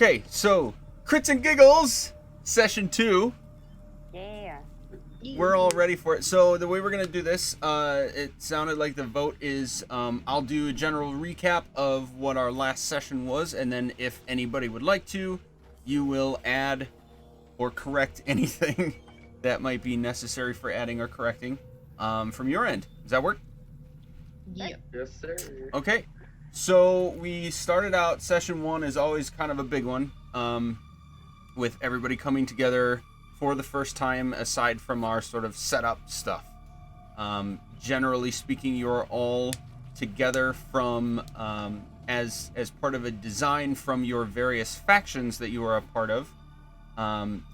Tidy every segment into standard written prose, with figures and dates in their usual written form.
Okay, so Crits and Giggles, session 2. Yeah. We're all ready for it. So the way we're gonna do this, it sounded like the vote is, I'll do a general recap of what our last session was, and then if anybody would like to, you will add or correct anything that might be necessary for adding or correcting from your end. Does that work? Yep. Yes, sir. Okay. So we started out, session 1 is always kind of a big one, with everybody coming together for the first time, aside from our sort of setup stuff. Generally speaking, you're all together from as part of a design from your various factions that you are a part of,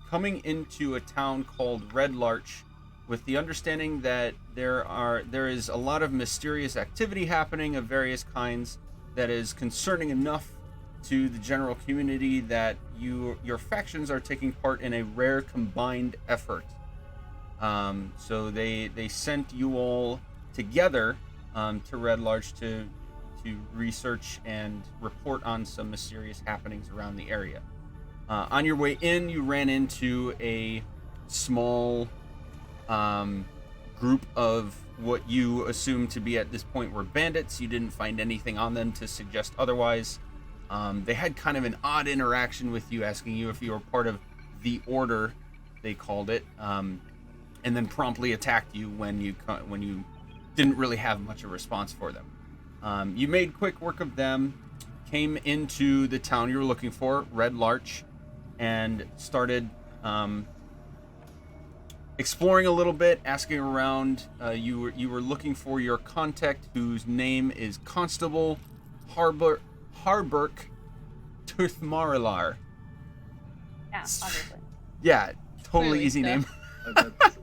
coming into a town called Red Larch, with the understanding that there is a lot of mysterious activity happening of various kinds that is concerning enough to the general community that your factions are taking part in a rare combined effort. So they sent you all together to Red Larch to research and report on some mysterious happenings around the area. On your way in, you ran into a small group of what you assume to be at this point were bandits. You didn't find anything on them to suggest otherwise. They had kind of an odd interaction with you, asking you if you were part of the order, they called it, and then promptly attacked you when you didn't really have much of a response for them. You made quick work of them, came into the town you were looking for, Red Larch, and started exploring a little bit, asking around. You were looking for your contact, whose name is Constable Harburk Turthmarilar. Yeah, obviously. Yeah, totally Clearly, easy name. That's,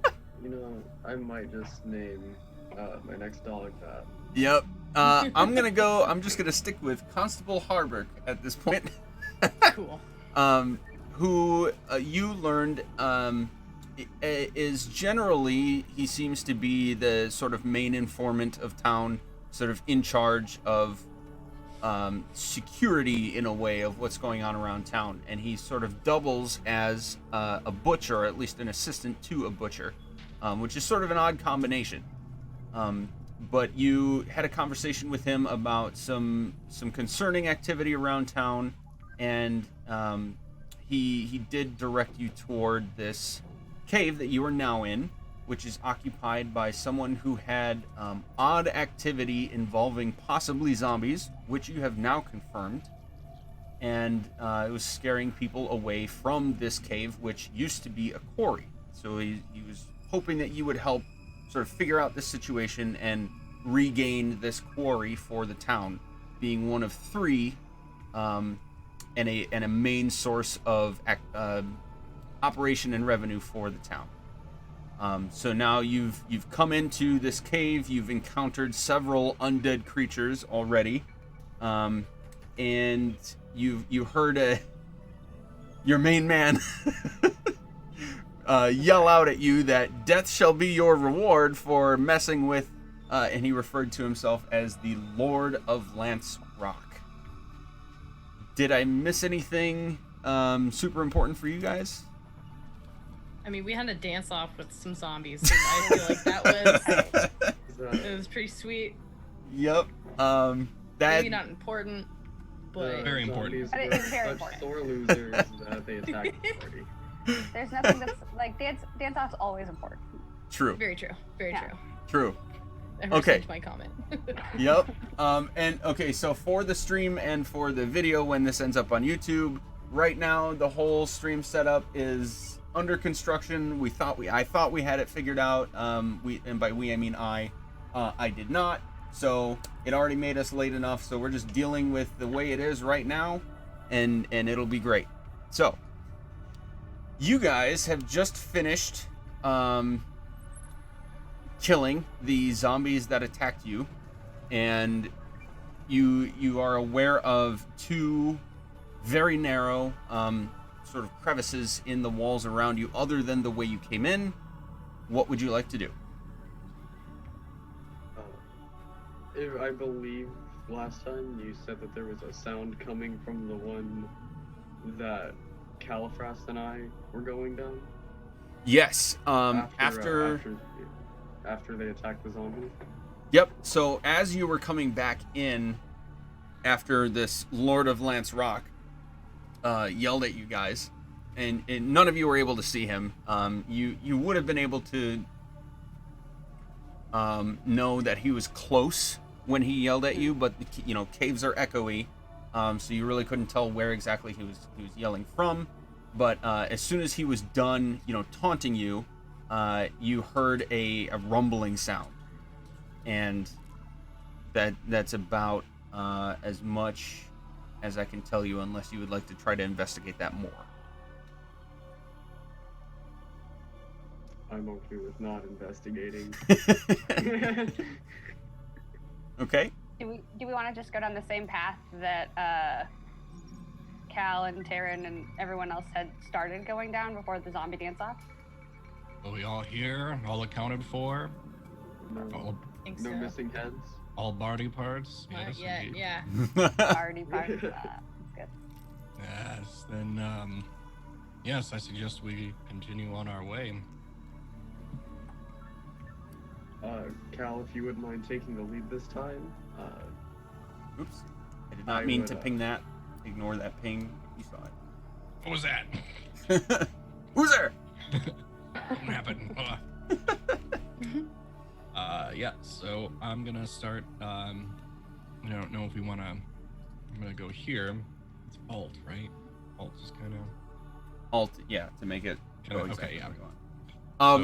I might just name my next dog that. Yep. I'm just gonna stick with Constable Harburk at this point. Cool. Who you learned is generally, he seems to be the sort of main informant of town, sort of in charge of security in a way of what's going on around town, and he sort of doubles as a butcher, or at least an assistant to a butcher, which is sort of an odd combination. But you had a conversation with him about some concerning activity around town, and he did direct you toward this cave that you are now in, which is occupied by someone who had odd activity involving possibly zombies, which you have now confirmed, and it was scaring people away from this cave, which used to be a quarry. So he was hoping that you would help sort of figure out this situation and regain this quarry for the town, being one of 3 and a main source of operation and revenue for the town. So now you've come into this cave. You've encountered several undead creatures already, and you heard your main man yell out at you that death shall be your reward for messing with, and he referred to himself as the Lord of Lance Rock. Did I miss anything super important for you guys? I mean, we had a dance off with some zombies, so I feel like that was pretty sweet. Yep. Maybe not important, but Very important. But it is very important. Sore losers that they attack the party. There's nothing that's like dance off's always important. True. very true. Very Yeah. true. True. I Okay. received my comment. Yep. And okay, so for the stream and for the video when this ends up on YouTube, right now the whole stream setup is under construction. I thought we had it figured out. And by we I mean I did not. So it already made us late enough. So we're just dealing with the way it is right now, and it'll be great. So you guys have just finished killing the zombies that attacked you, and you are aware of 2 very narrow sort of crevices in the walls around you other than the way you came in. What would you like to do? I believe last time you said that there was a sound coming from the one that Califrast and I were going down? Yes. After After they attacked the zombies? Yep. So as you were coming back in after this Lord of Lance Rock yelled at you guys, and none of you were able to see him. You would have been able to know that he was close when he yelled at you, but caves are echoey, so you really couldn't tell where exactly he was yelling from. But as soon as he was done, taunting you, you heard a rumbling sound, and that's about as much as I can tell you, unless you would like to try to investigate that more. I'm okay with not investigating. Okay. Do we want to just go down the same path that Cal and Taryn and everyone else had started going down before the zombie dance-off? Are we all here? All accounted for? No, Think no so. missing heads? All body parts? Not Yes, yet, indeed. Party. That's good. Yes, then, yes, I suggest we continue on our way. Cal, if you wouldn't mind taking the lead this time. Oops. I did not mean to ping that. Ignore that ping. You saw it. What was that? Who's there? What happened? Yeah, so I'm gonna start, I don't know if we wanna, I'm gonna go here. It's Alt, right? Alt is kinda... Alt, yeah, to make it go Okay, exactly yeah. what you want.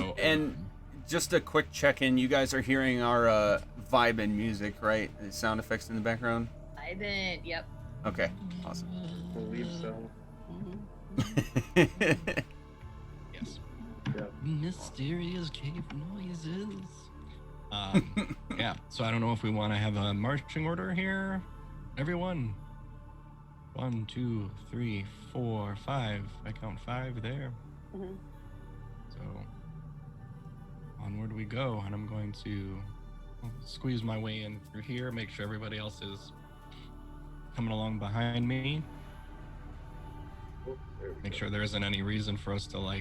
So, and just a quick check-in. You guys are hearing our vibe and music, right? The sound effects in the background? I didn't. Yep. Okay, awesome. I believe so. Yes. Yep. Mysterious cave noises. Yeah, so I don't know if we want to have a marching order here. Everyone. 1, 2, 3, 4, 5. I count 5 there. Mm-hmm. So onward we go, and I'm going to squeeze my way in through here, make sure everybody else is coming along behind me. Oh, there we Make go. sure there isn't any reason for us to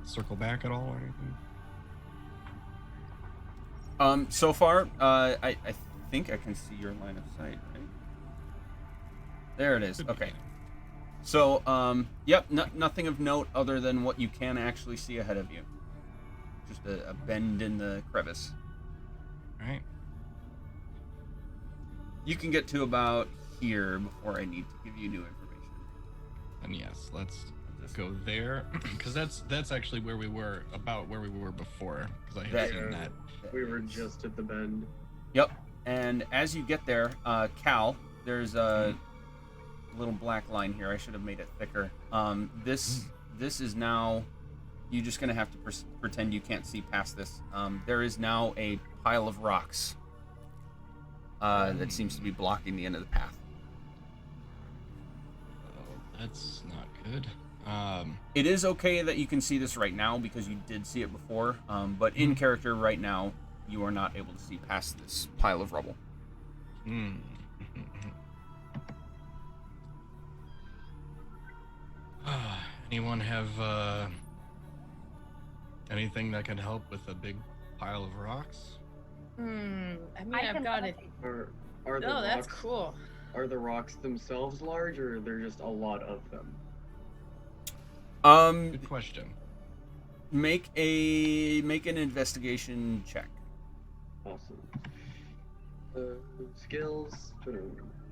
circle back at all or anything. So far, I think I can see your line of sight, right? There it is. Okay. So, yep, nothing of note other than what you can actually see ahead of you. Just a bend in the crevice. All right. You can get to about here before I need to give you new information. And yes, let's go there, because that's actually where we were before, because I had seen that. We were just at the bend. Yep. And as you get there, Cal, there's a little black line here. I should have made it thicker. This is now. You're just gonna have to pretend you can't see past this. There is now a pile of rocks that seems to be blocking the end of the path. Oh, that's not good. It is okay that you can see this right now because you did see it before, but in character right now, you are not able to see past this pile of rubble. Anyone have anything that can help with a big pile of rocks? I mean, I I've can got it. Are the No, that's rocks, cool. Are the rocks themselves large, or are there just a lot of them? Good question. Make an investigation check. Awesome. Skills.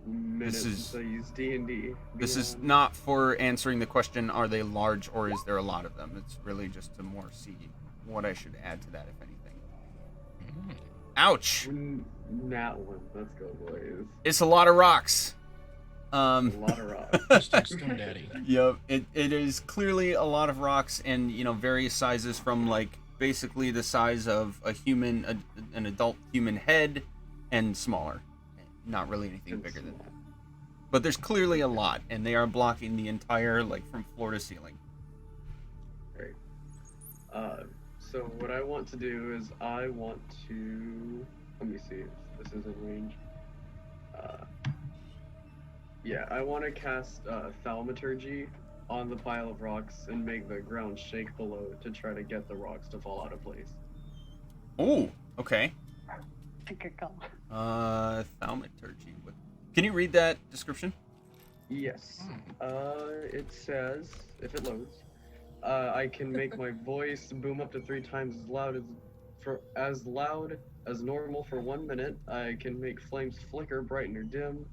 Minutes This is- since I used D&D. This is not for answering the question, are they large or is there a lot of them? It's really just to more see what I should add to that, if anything. Ouch! Nat one. Let's go, boys. It's a lot of rocks. A lot of rocks. Mystic Stone Daddy. Yep, it is clearly a lot of rocks, and various sizes, from basically the size of a human, an adult human head, and smaller. Not really anything bigger than that. But there's clearly a lot, and they are blocking the entire, from floor to ceiling. Great. So what I want to do is I want to. Let me see if this is in range. Yeah, I want to cast Thaumaturgy on the pile of rocks and make the ground shake below to try to get the rocks to fall out of place. Ooh, okay. Good call. Thaumaturgy. Can you read that description? Yes. It says, if it loads, I can make my voice boom up to 3 times as loud as normal for 1 minute. I can make flames flicker, brighten, or dim.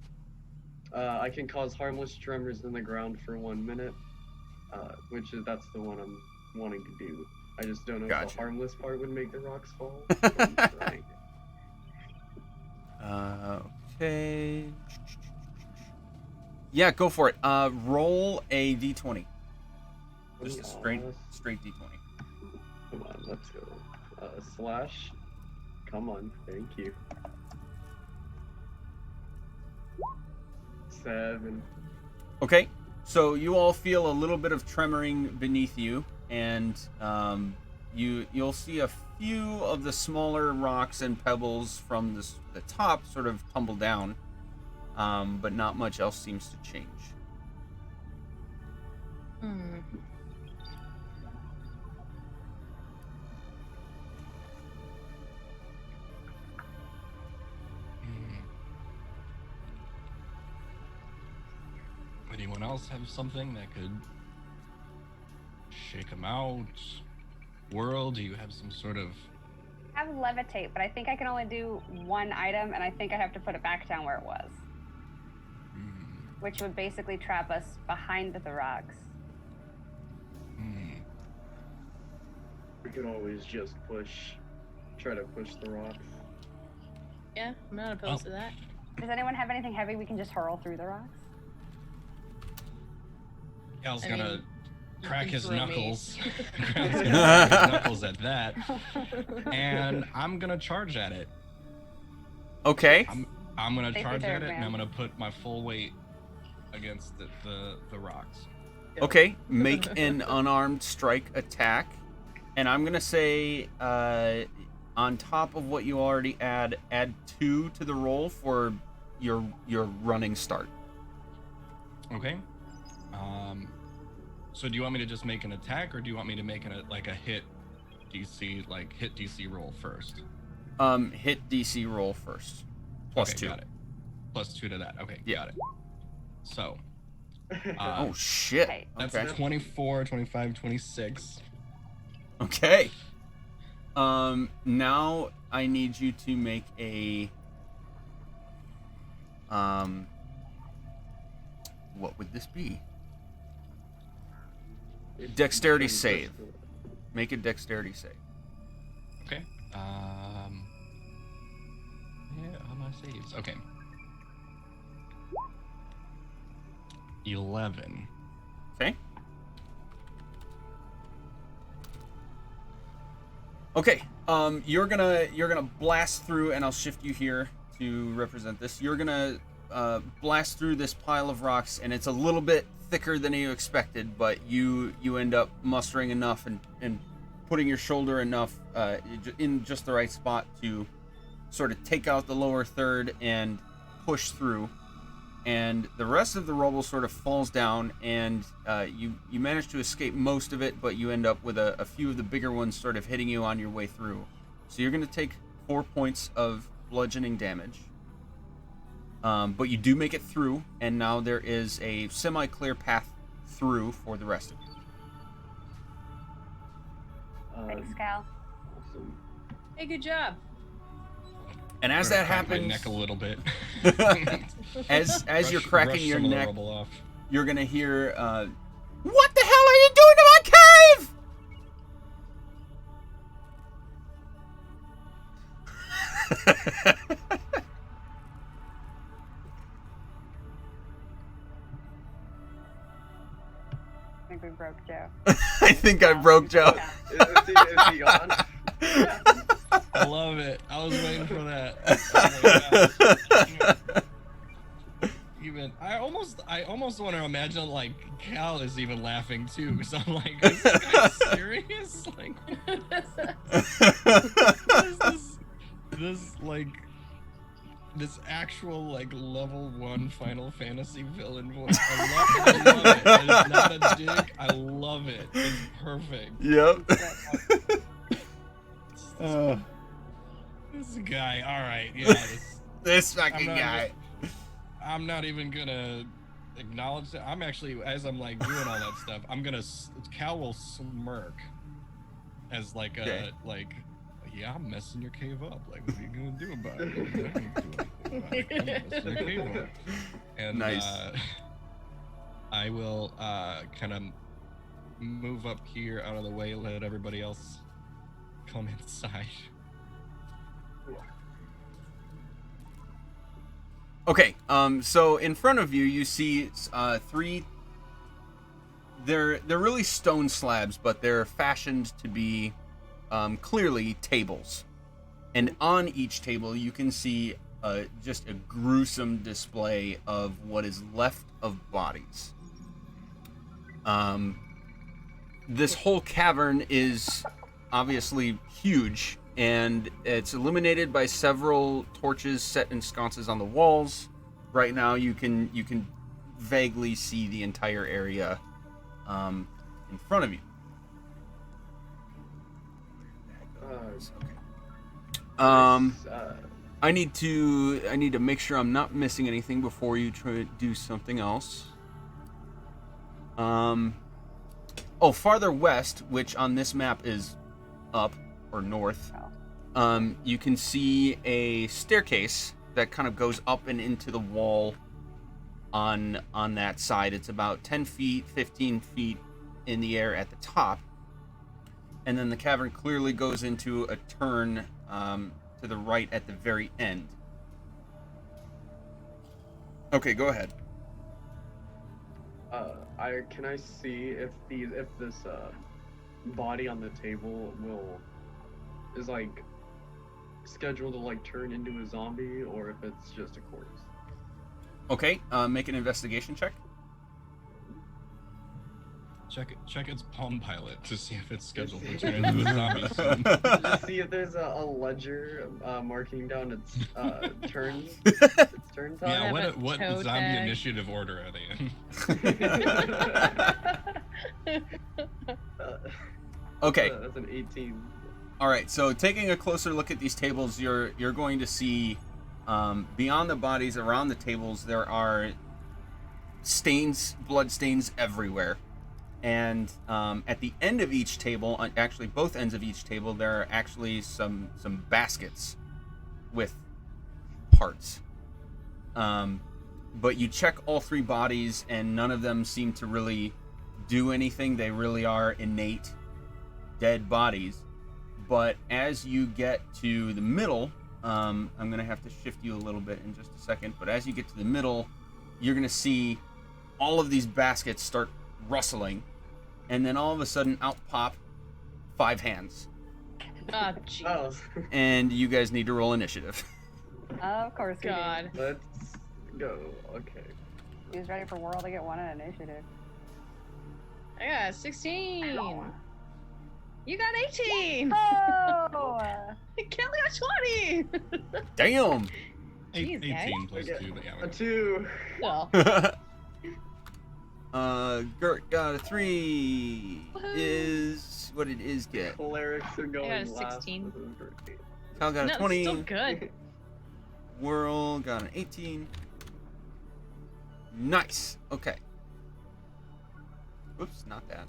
I can cause harmless tremors in the ground for 1 minute, that's the one I'm wanting to do. I just don't know if Gotcha. the harmless part would make the rocks fall. So I'm trying. Okay. Yeah, go for it. Roll a d20. Just a straight d20. Come on, let's go. Slash. Come on, thank you. 7. Okay, so you all feel a little bit of tremoring beneath you, and you'll see a few of the smaller rocks and pebbles from the top sort of tumble down, but not much else seems to change. Anyone else have something that could shake them out? World, do you have some sort of... I have levitate, but I think I can only do 1 item, and I think I have to put it back down where it was. Which would basically trap us behind the rocks. We could always just try to push the rocks. Yeah, I'm not opposed to that. Does anyone have anything heavy we can just hurl through the rocks? Cal's I gonna mean, crack his throw me. knuckles. Cal's gonna crack his knuckles at that. And I'm gonna charge at it. Okay. I'm gonna Safety charge third, at it, and man. I'm gonna put my full weight against the rocks. Okay, make an unarmed strike attack. And I'm going to say, on top of what you already add 2 to the roll for your running start. Okay. So do you want me to just make an attack, or do you want me to make a hit DC roll first? Hit DC roll first. Plus okay, 2. Got it. Plus 2 to that. Okay, Yeah. got it. So. Oh, shit. Okay. That's Okay. 24, 25, 26. Okay. Now I need you to make a what would this be? Dexterity save. Make a dexterity save. Okay. Yeah, all my saves. Okay. 11. Okay. Okay. You're gonna blast through, and I'll shift you here to represent this. You're gonna blast through this pile of rocks, and it's a little bit thicker than you expected, but you end up mustering enough and putting your shoulder enough in just the right spot to sort of take out the lower third and push through. And the rest of the rubble sort of falls down, and you manage to escape most of it, but you end up with a few of the bigger ones sort of hitting you on your way through. So you're going to take 4 points of bludgeoning damage. But you do make it through, and now there is a semi-clear path through for the rest of you. Thanks, Cal. Awesome. Hey, good job. And as I'm that gonna crack my happens, neck a little bit. as you're cracking your some of the neck, rubble off. you're gonna hear, "What the hell are you doing to my cave?" I think we broke Joe. I think I broke Joe. Is he gone? I love it. I was waiting for that. Oh my gosh. Even I almost want to imagine like Cal is even laughing too. So I'm like, is this guy serious? Like, what is this like this actual like level 1 Final Fantasy villain voice. I love it. It's not a dig. I love it. It's perfect. Yep. This guy. All right. Yeah. This fucking I'm not guy. I'm not even gonna acknowledge that. I'm actually, as I'm like doing all that stuff, I'm gonna. Cal will smirk as like Okay. yeah, I'm messing your cave up. Like, what are you gonna do about it? I'm not gonna do anything about it. I'm messing your cave up. And Nice. I will kind of move up here out of the way, let everybody else come inside. Okay, so in front of you, you see 3. They're really stone slabs, but they're fashioned to be clearly tables. And on each table, you can see just a gruesome display of what is left of bodies. This whole cavern is obviously huge, and it's illuminated by several torches set in sconces on the walls. Right now, you can vaguely see the entire area in front of you. I need to make sure I'm not missing anything before you try to do something else. Farther west, which on this map is up or north, you can see a staircase that kind of goes up and into the wall on that side. It's about 10 feet, 15 feet in the air at the top. And then the cavern clearly goes into a turn to the right at the very end. Okay, go ahead. Can I see if this body on the table is like scheduled to like turn into a zombie, or if it's just a corpse? Okay, make an investigation check. Check its Palm Pilot to see if it's scheduled to turn into a zombie soon. Just see if there's a ledger marking down its turn. Its turn time. Yeah, Have a what toe zombie tag. initiative order are they in? Okay. That's an 18. All right. So taking a closer look at these tables, you're going to see beyond the bodies, around the tables, there are stains, blood stains everywhere. And at the end of each table, actually both ends of each table, there are actually some baskets with parts. But you check all 3 bodies, and none of them seem to really do anything. They really are innate dead bodies. But as you get to the middle, I'm going to have to shift you a little bit in just a second. But as you get to the middle, you're going to see all of these baskets start rustling. And then all of a sudden, out pop 5 hands. Oh, jeez. And you guys need to roll initiative. Of course we God. Let's go. Okay. do. He's ready for World to get 1 in initiative. I got 16. You got 18. Oh! Kelly got 20. Damn! Jeez, 18 plus 2, but yeah. A 2. Well, Gert got a 3. Woohoo. Is what it is get. Clerics are going I got a last. 16. This is great. Cal got no, a 20. it's still good. Whirl got an 18. Nice. Okay. Oops, not that.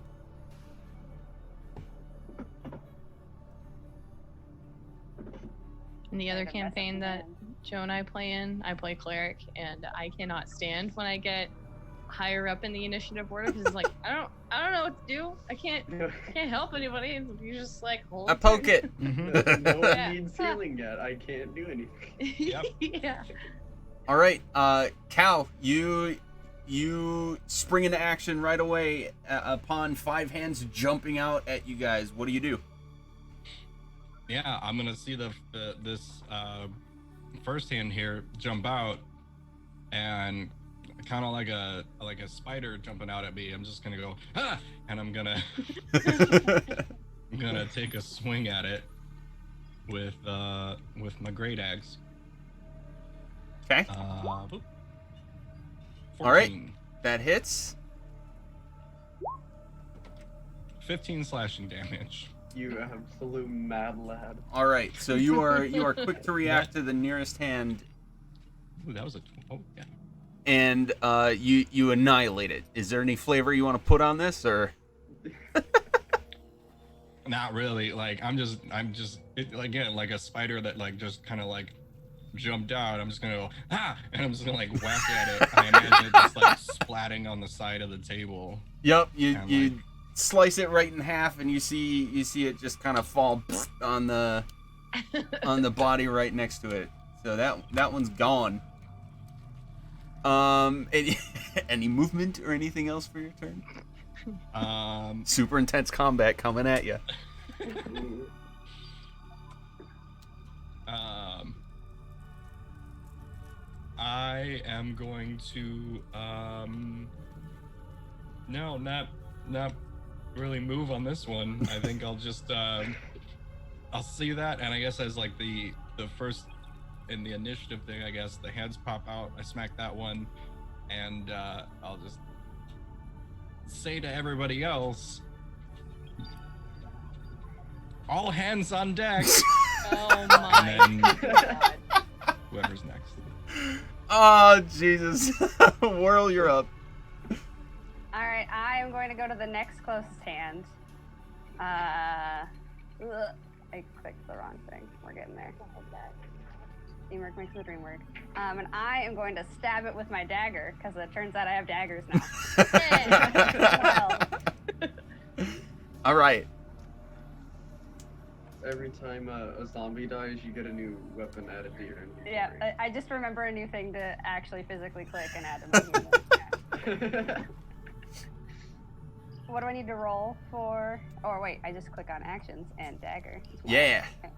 In the other Like a campaign message that Joe and I play in, I play cleric, and I cannot stand when I get higher up in the initiative order because it's like I don't know what to do. I can't help anybody. You're just like hold. I poke it. No one Yeah. needs healing yet. I can't do anything. Yep. Yeah. All right, Cal, you spring into action right away upon 5 hands jumping out at you guys. What do you do? Yeah, I'm gonna see this first hand here jump out, and kind of like a spider jumping out at me. I'm just gonna go ah, and I'm gonna take a swing at it with my great axe. Okay. Boop. 14. All right. That hits. 15 slashing damage. You absolute mad lad. All right. So you are quick to react to the nearest hand, Ooh, that was a. Oh, yeah. and you annihilate it. Is there any flavor you want to put on this, or? Not really. Like again, like a spider that like just kind of like jumped out. I'm just gonna go and I'm just gonna like whack at it. I imagine it just like splatting on the side of the table. Yep. You like, slice it right in half, and you see it just kind of fall on the body right next to it. So that one's gone. Any movement or anything else for your turn? Super intense combat coming at you. I am going to no, not really move on this one. I think I'll just I'll see that, and I guess as like the first in the initiative thing, I guess the hands pop out. I smack that one, and I'll just say to everybody else, all hands on deck. Oh my And then god. whoever's next. Oh Jesus. Whirl, you're up. All right, I am going to go to the next closest hand. I clicked the wrong thing. We're getting there. Teamwork makes the dream work. And I am going to stab it with my dagger, because it turns out I have daggers now. All right. Every time a zombie dies, you get a new weapon added to your inventory. Yeah, I just remember a new thing to actually physically click and add to my What do I need to roll for? Oh, wait, I just click on actions and dagger. Yeah. Okay.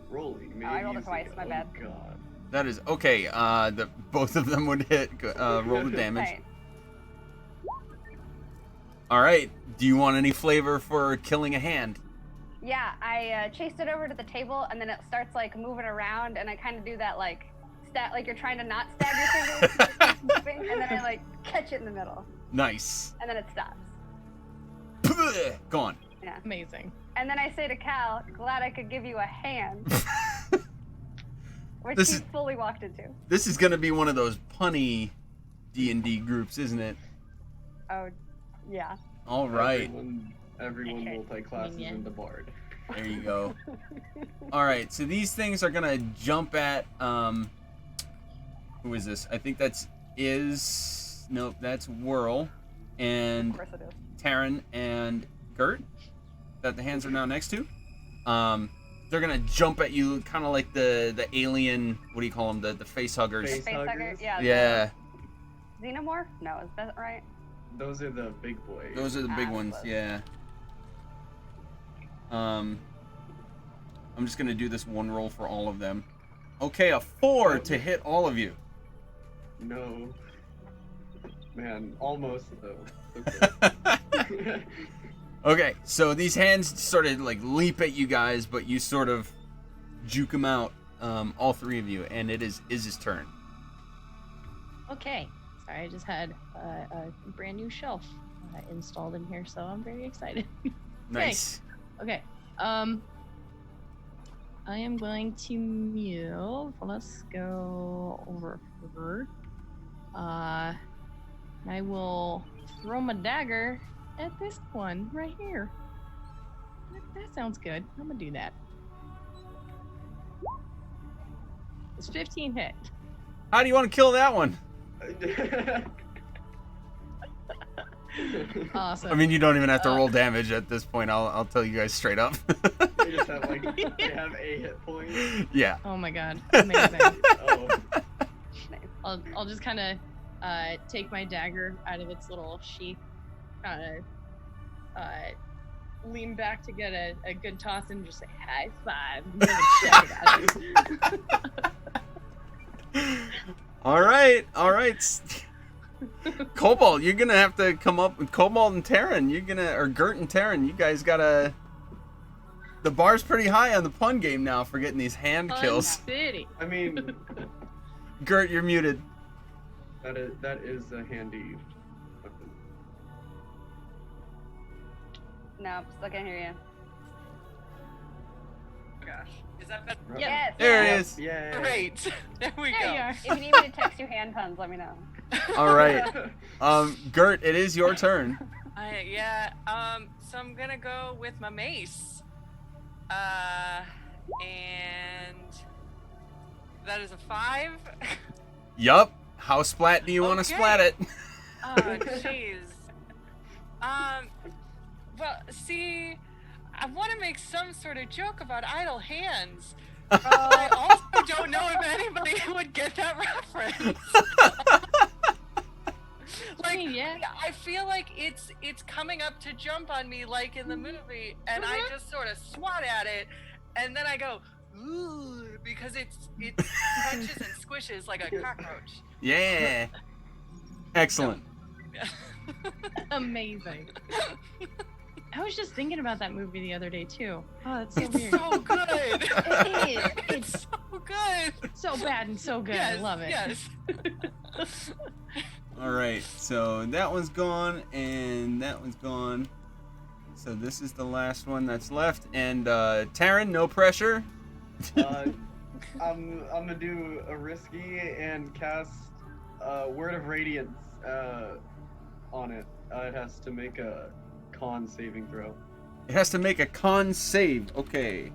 Rolling. I rolled it twice, my bad. Oh god. That is okay. Both of them would hit. Roll the damage. Right. All right. Do you want any flavor for killing a hand? Yeah, I chased it over to the table, and then it starts like moving around, and I kind of do that like like you're trying to not stab your fingers, it's moving, and then I like catch it in the middle, Nice. and then it stops. Gone. Yeah. Amazing. And then I say to Cal, "Glad I could give you a hand," which This he is- fully walked into. This is gonna be one of those punny D&D groups, isn't it? Oh, yeah. All right. Everyone multi-classes Yeah. into bard. There you go. All right. So these things are gonna jump at who is this? I think that's nope. That's Whirl and Of course it is. Taryn and Gert that the hands are now next to. They're gonna jump at you, kind of like the alien. What do you call them? The face huggers. Face Facehugger? huggers? Yeah. Yeah, The Xenomorph? No, is that right? Those are the big boys. those are the big Ah, ones. close. Yeah. I'm just gonna do this one roll for all of them. Okay, a 4 to hit all of you. No. Man, almost though. Okay. Okay, so these hands sort of like leap at you guys, but you sort of juke them out, all three of you, and it is his turn. Okay. Sorry, I just had a brand new shelf installed in here, so I'm very excited. Nice. Okay. I am going to move. Let's go over here. I will throw my dagger at this one right here. That sounds good. I'm gonna do that. It's 15 hit. How do you want to kill that one? Awesome. I mean, you don't even have to roll damage at this point. I'll tell you guys straight up. They just have they have a hit point. Yeah. Oh my god. Amazing. Oh. I'll just kind of take my dagger out of its little sheath, kind of lean back to get a good toss and just say high five. And give a check at it. All right. Cobalt, you're gonna have to come up with Cobalt and Terran. You're gonna, or Gert and Terran. You guys gotta The bar's pretty high on the pun game now for getting these hand Fun kills. City. I mean, Gert, you're muted. that is a handy weapon. No, still can't hear you. Gosh. Is that better? Right. Yes. There yes. it is. Yay. Great. There we There go. you are. If you need me to text you hand puns, let me know. All right. Gert, it is your turn. Yeah. So I'm gonna go with my mace. And that is a 5. Yup. How splat do you want to Okay. splat it? Oh, jeez. Well, see, I want to make some sort of joke about idle hands. But I also don't know if anybody would get that reference. Like, Yeah. I feel like it's coming up to jump on me like in the movie, and I just sort of swat at it, and then I go, ooh, because it punches and squishes like a cockroach. Yeah. Excellent. Yeah. Amazing. I was just thinking about that movie the other day too. Oh, that's so It's weird. so good. It is. It's so good. So bad and so good. Yes, I love it. Yes. All right. So that one's gone, and that one's gone. So this is the last one that's left. And Taryn, no pressure. I'm gonna do a risky and cast Word of Radiance on it. It has to make a con saving throw. It has to make a con save. Okay.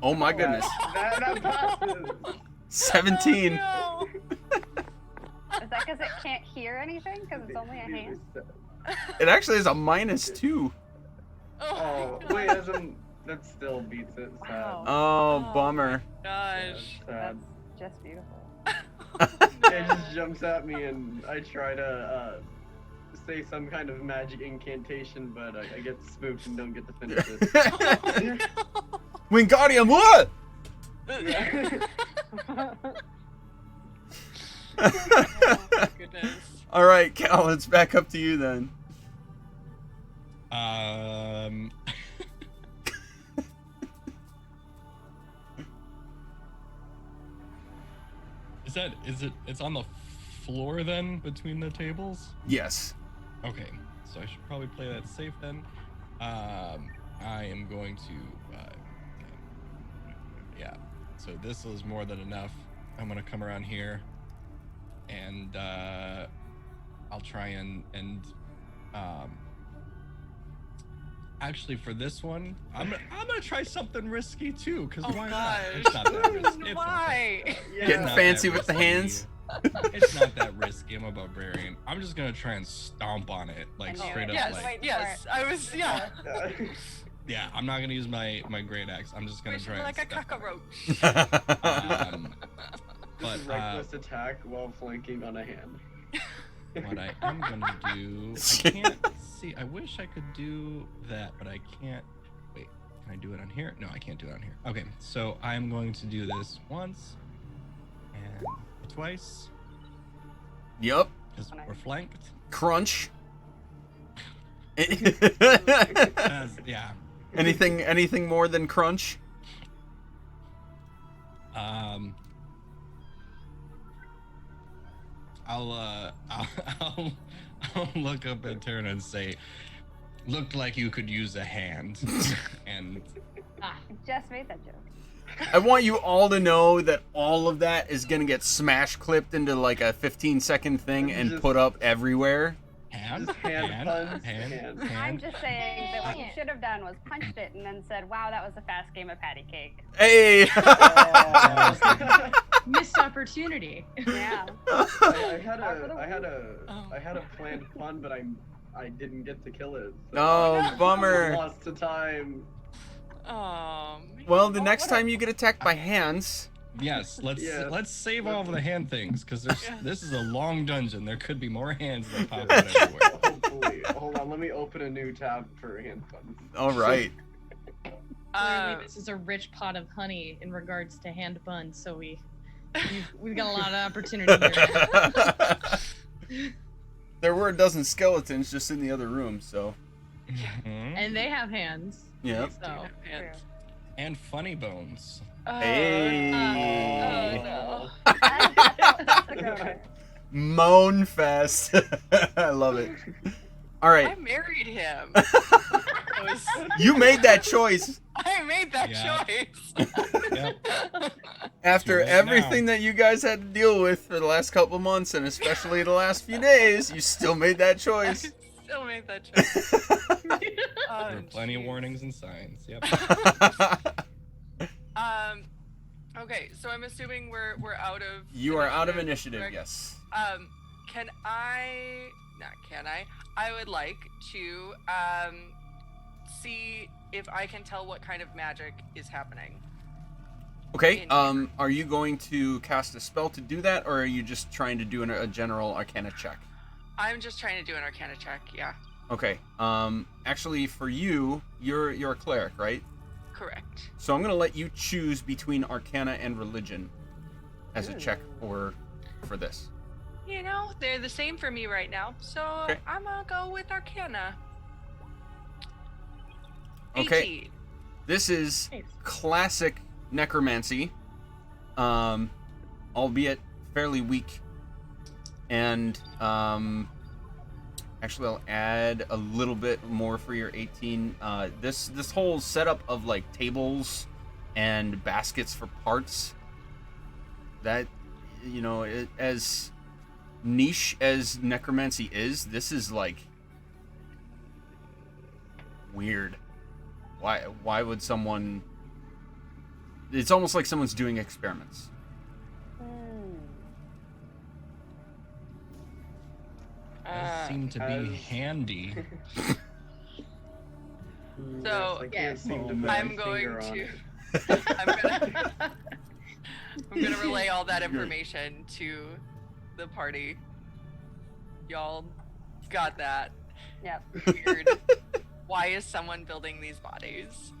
Oh my goodness. That passes. 17. Oh, Is that because it can't hear anything? Because it's only a hand? It actually is a -2. no. Oh, my wait, God. that still beats it. Sad. Wow. Oh, Oh. bummer. Gosh. Sad. That's just beautiful. It just jumps at me, and I try to say some kind of magic incantation, but I get spooked and don't get to finish it. Wingardium, what? Goodness. All right, Cal, it's back up to you then. It's on the floor then between the tables? Yes. Okay, so I should probably play that safe then. I am going to, yeah. So this is more than enough. I'm gonna come around here, and I'll try and actually for this one, I'm gonna try something risky too, because Oh, why not? gosh. It's not that risky. It's Why? okay. Yeah. Getting Not fancy that with the risky. hands. It's not that risky. I'm a barbarian. I'm just gonna try and stomp on it, like I knew straight it. up, Yes, like Wait yes. for I was, yeah. yeah. I'm not gonna use my great axe. I'm just gonna Squished try like and a step on it. cockroach. But Reckless attack while flanking on a hand. what I am gonna do, I can't see. I wish I could do that, but I can't. Wait, can I do it on here? No, I can't do it on here. Okay, so I'm going to do this once and twice Yup. because we're flanked. Crunch. Yeah. Anything more than crunch? I'll look up at Turn and say, looked like you could use a hand. And I just made that joke. I want you all to know that all of that is gonna get smash clipped into like a 15-second thing and Just- put up everywhere. hand, Just hand puns, hand, hand. I'm hand. just saying that what you should have done was punched it and then said, wow, that was a fast game of patty cake. Hey. Oh. Missed opportunity. Yeah. I had Par for the a planned pun, but I didn't get to kill it. So Oh, bummer. Lost to time. Oh, Well, the next time you get attacked by hands, Yes, let's Yes. save all of the hand things because Yeah. this is a long dungeon. There could be more hands that pop out everywhere. Hopefully. Hold on, let me open a new tab for hand puns. all right. Clearly, this is a rich pot of honey in regards to hand buns, so we've got a lot of opportunity here. There were a dozen skeletons just in the other room, so Mhm. And they have hands. Yep. So. And funny bones. Oh, Hey. oh That's a good one. Moan fest. I love it. All no. right. I married him. You made that choice I made that Yeah. choice. Yep. after Too late everything now. that you guys had to deal with for the last couple months, and especially the last few days. You still made that I choice. still made that choice. Oh, There were plenty of jeez. warnings and signs. Yep. Okay, so I'm assuming we're out of. You are out of initiative, initiative, correct? yes. Can I? Not can I? I would like to see if I can tell what kind of magic is happening. Okay. In here. Are you going to cast a spell to do that, or are you just trying to do a general Arcana check? I'm just trying to do an Arcana check. Yeah, Okay. Actually, for you, you're a cleric, right? correct. So I'm gonna let you choose between Arcana and Religion as a check for this. You know, they're the same for me right now, so Okay. I'm gonna go with Arcana. Okay. 18. This is Nice. classic necromancy, albeit fairly weak. And actually, I'll add a little bit more for your 18. This whole setup of like tables and baskets for parts, that, you know, as niche as necromancy is, this is like weird. Why would someone? It's almost like someone's doing experiments. Does seem to be as- handy. So, I can't yes. seem to Oh, put I'm my going finger on to. it. I'm gonna relay all that information to the party. Y'all got that. Yep. Weird. Why is someone building these bodies?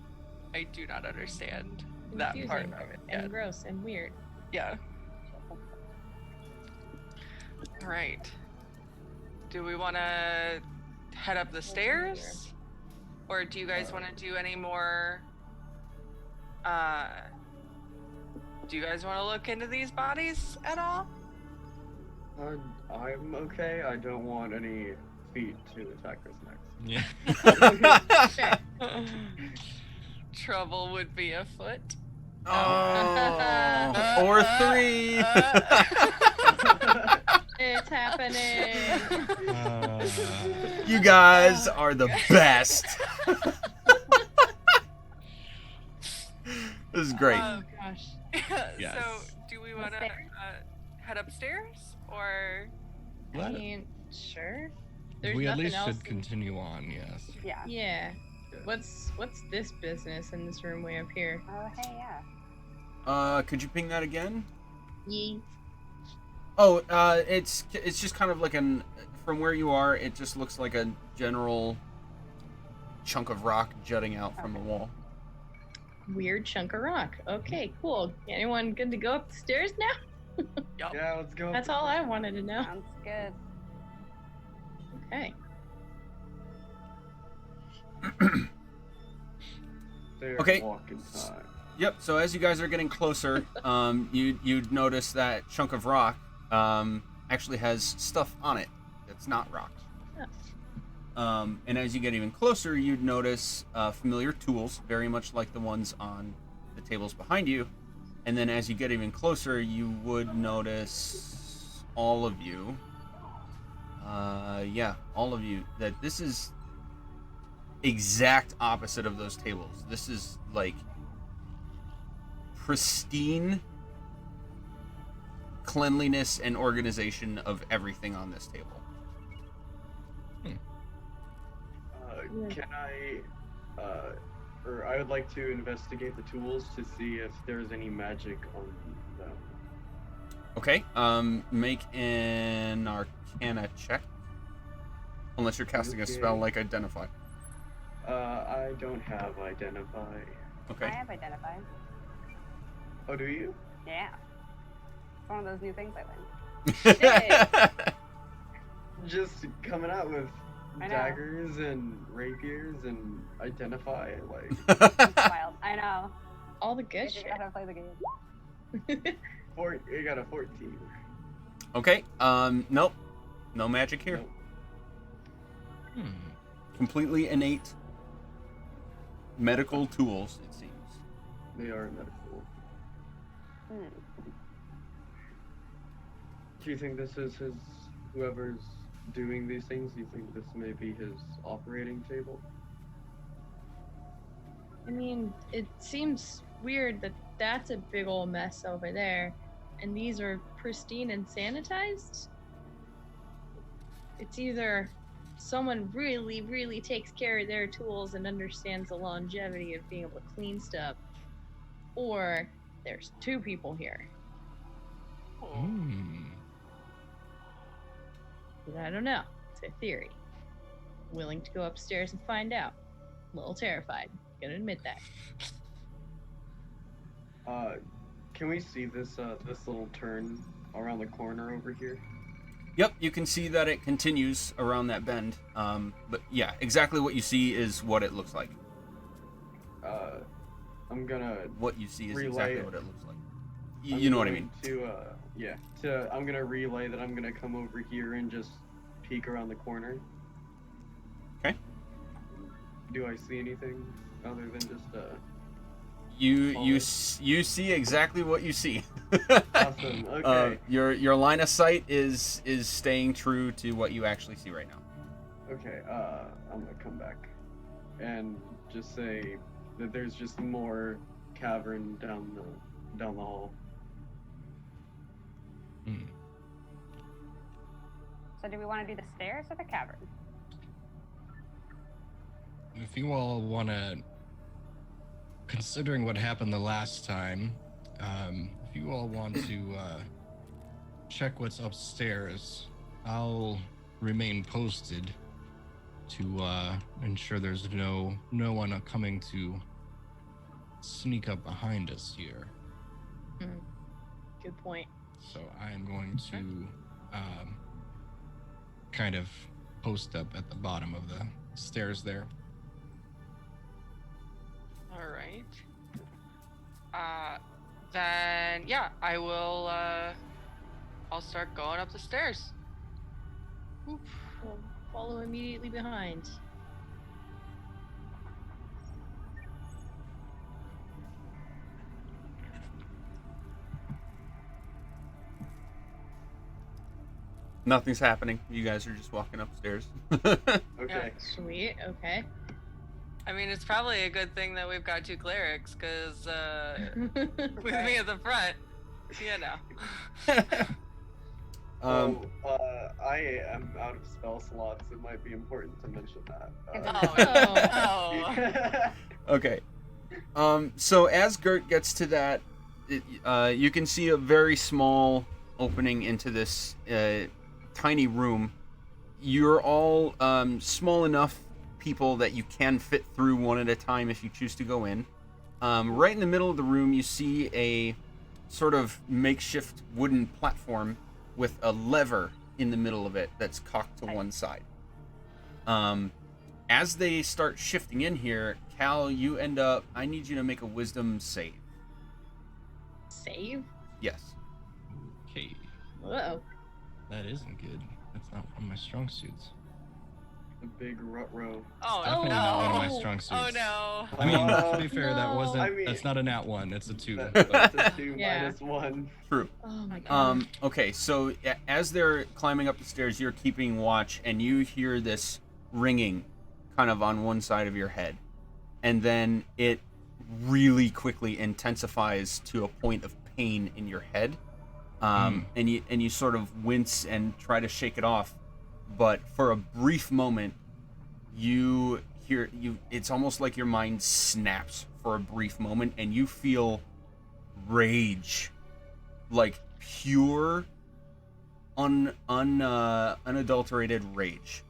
I do not understand that part Confusing of it and yet. gross and weird. Yeah. All right. Do we want to head up the stairs, or do you guys want to do any more? Do you guys want to look into these bodies at all? I'm okay. I don't want any feet to attack us next. Yeah. Trouble would be afoot. Oh, or 3. It's happening. You guys are the best. This is great. Oh gosh. Yes. So, do we want to head upstairs, or? I Let- mean, sure. There's we at nothing least else. should continue on, yes. Yeah. Yeah. What's this business in this room way up here? Oh, hey, yeah. Could you ping that again? Yee. Oh, it's just kind of like from where you are, it just looks like a general chunk of rock jutting out from the wall. Weird chunk of rock. Okay, cool. Anyone good to go up the stairs now? Yup. Yeah, let's go. That's all I wanted to know. Sounds good. Okay. They're Okay. walking time. Yep. So as you guys are getting closer, you'd notice that chunk of rock actually has stuff on it that's not rock. And as you get even closer, you'd notice familiar tools, very much like the ones on the tables behind you. And then as you get even closer, you would notice all of you. All of you. That this is exact opposite of those tables. This is like pristine cleanliness and organization of everything on this table. Can I, or I would like to investigate the tools to see if there's any magic on them. Okay, make an Arcana check. Unless you're casting a spell Okay. like Identify. I don't have identify. I Okay. have identified. Oh, do you? Yeah. It's one of those new things I learned. Just coming out with I know. daggers and rapiers and identify like. It's wild. I know. All the good You shit. gotta play the game. You got a 14. Okay. Nope. No magic here. Nope. Completely innate medical tools, it seems. They are medical. Hmm. Do you think this is his, whoever's doing these things, do you think this may be his operating table? I mean, it seems weird that that's a big old mess over there, and these are pristine and sanitized. It's either someone really, really takes care of their tools and understands the longevity of being able to clean stuff, or there's two people here. But I don't know. It's a theory. Willing to go upstairs and find out. A little terrified. Gonna admit that. Can we see this this little turn around the corner over here? Yep, you can see that it continues around that bend. But yeah, exactly what you see is what it looks like. I'm gonna. What you see is relay exactly it. what it looks like. You know what I mean? I'm gonna relay that I'm gonna come over here and just peek around the corner. Okay. Do I see anything other than just You see exactly what you see. Awesome. Okay. Your line of sight is staying true to what you actually see right now. Okay. I'm gonna come back and just say that there's just more cavern down the hall. So do we want to do the stairs or the cavern? If you all want to, considering what happened the last time, if you all want to check what's upstairs, I'll remain posted to ensure there's no one coming to sneak up behind us here. Good point. So I am going to kind of post up at the bottom of the stairs there. All right. Then yeah, I will. I'll start going up the stairs. We'll follow immediately behind. Nothing's happening. You guys are just walking upstairs. Okay. Sweet. Okay. I mean, it's probably a good thing that we've got two clerics, because with me at the front, you know. I am out of spell slots. It might be important to mention that. Okay. So as Gert gets to that, you can see a very small opening into this tiny room. You're all small enough people that you can fit through one at a time if you choose to go in. Right in the middle of the room, you see a sort of makeshift wooden platform with a lever in the middle of it that's cocked to one side. As they start shifting in here, Cal, you end up... I need you to make a wisdom save. Save? Yes. Okay. Uh-oh. That isn't good. That's not one of my strong suits. A big rut row. Oh Definitely no! not one of my strong suits. Oh no! I mean, to be fair, that No. wasn't. That's not a nat 1. It's a 2. That's a 2 Yeah. minus 1. True. Oh my god. Okay, so as they're climbing up the stairs, you're keeping watch, and you hear this ringing kind of on one side of your head. And then it really quickly intensifies to a point of pain in your head. And you sort of wince and try to shake it off. But for a brief moment, you hear... it's almost like your mind snaps for a brief moment, and you feel rage. Like pure, unadulterated rage.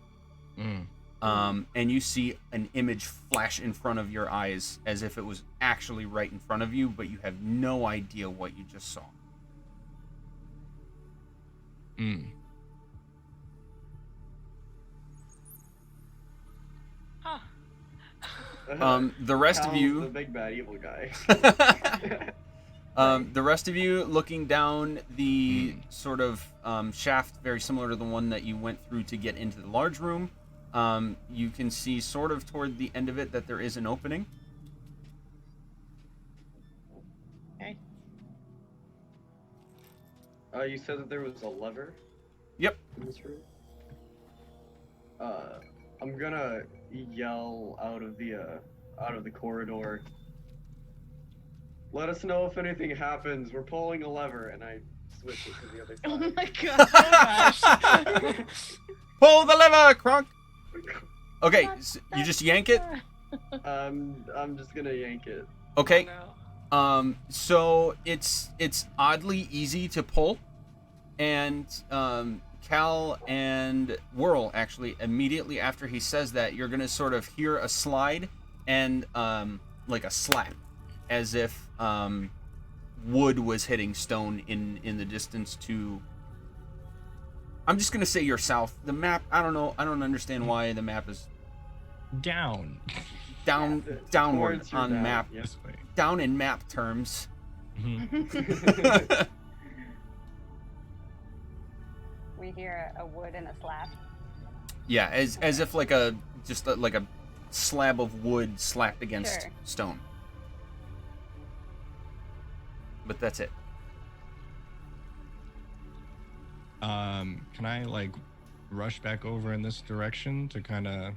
And you see an image flash in front of your eyes as if it was actually right in front of you, but you have no idea what you just saw. The rest of Cal's you. the big bad evil guy. The rest of you looking down the sort of shaft, very similar to the one that you went through to get into the large room. You can see sort of toward the end of it that there is an opening. Okay. You said that there was a lever. Yep. In this room. I'm gonna yell out of the corridor. Let us know if anything happens. We're pulling a lever, and I switch it to the other side. Oh my god. Oh gosh. Pull the lever, Kronk. Okay, so you just yank it. I'm just gonna yank it. Okay. Oh, no. So it's oddly easy to pull, and Cal and Whirl actually immediately after he says that, you're gonna sort of hear a slide and like a slap, as if wood was hitting stone in the distance to. I'm just gonna say you're south. The map, I don't know. I don't understand why the map is Down. downward Towards your on down, map. yeah. This way. Down in map terms. Mhm. We hear a wood and a slap. Yeah, as if like a like a slab of wood slapped against Sure. stone. But that's it. Can I like rush back over in this direction to kind of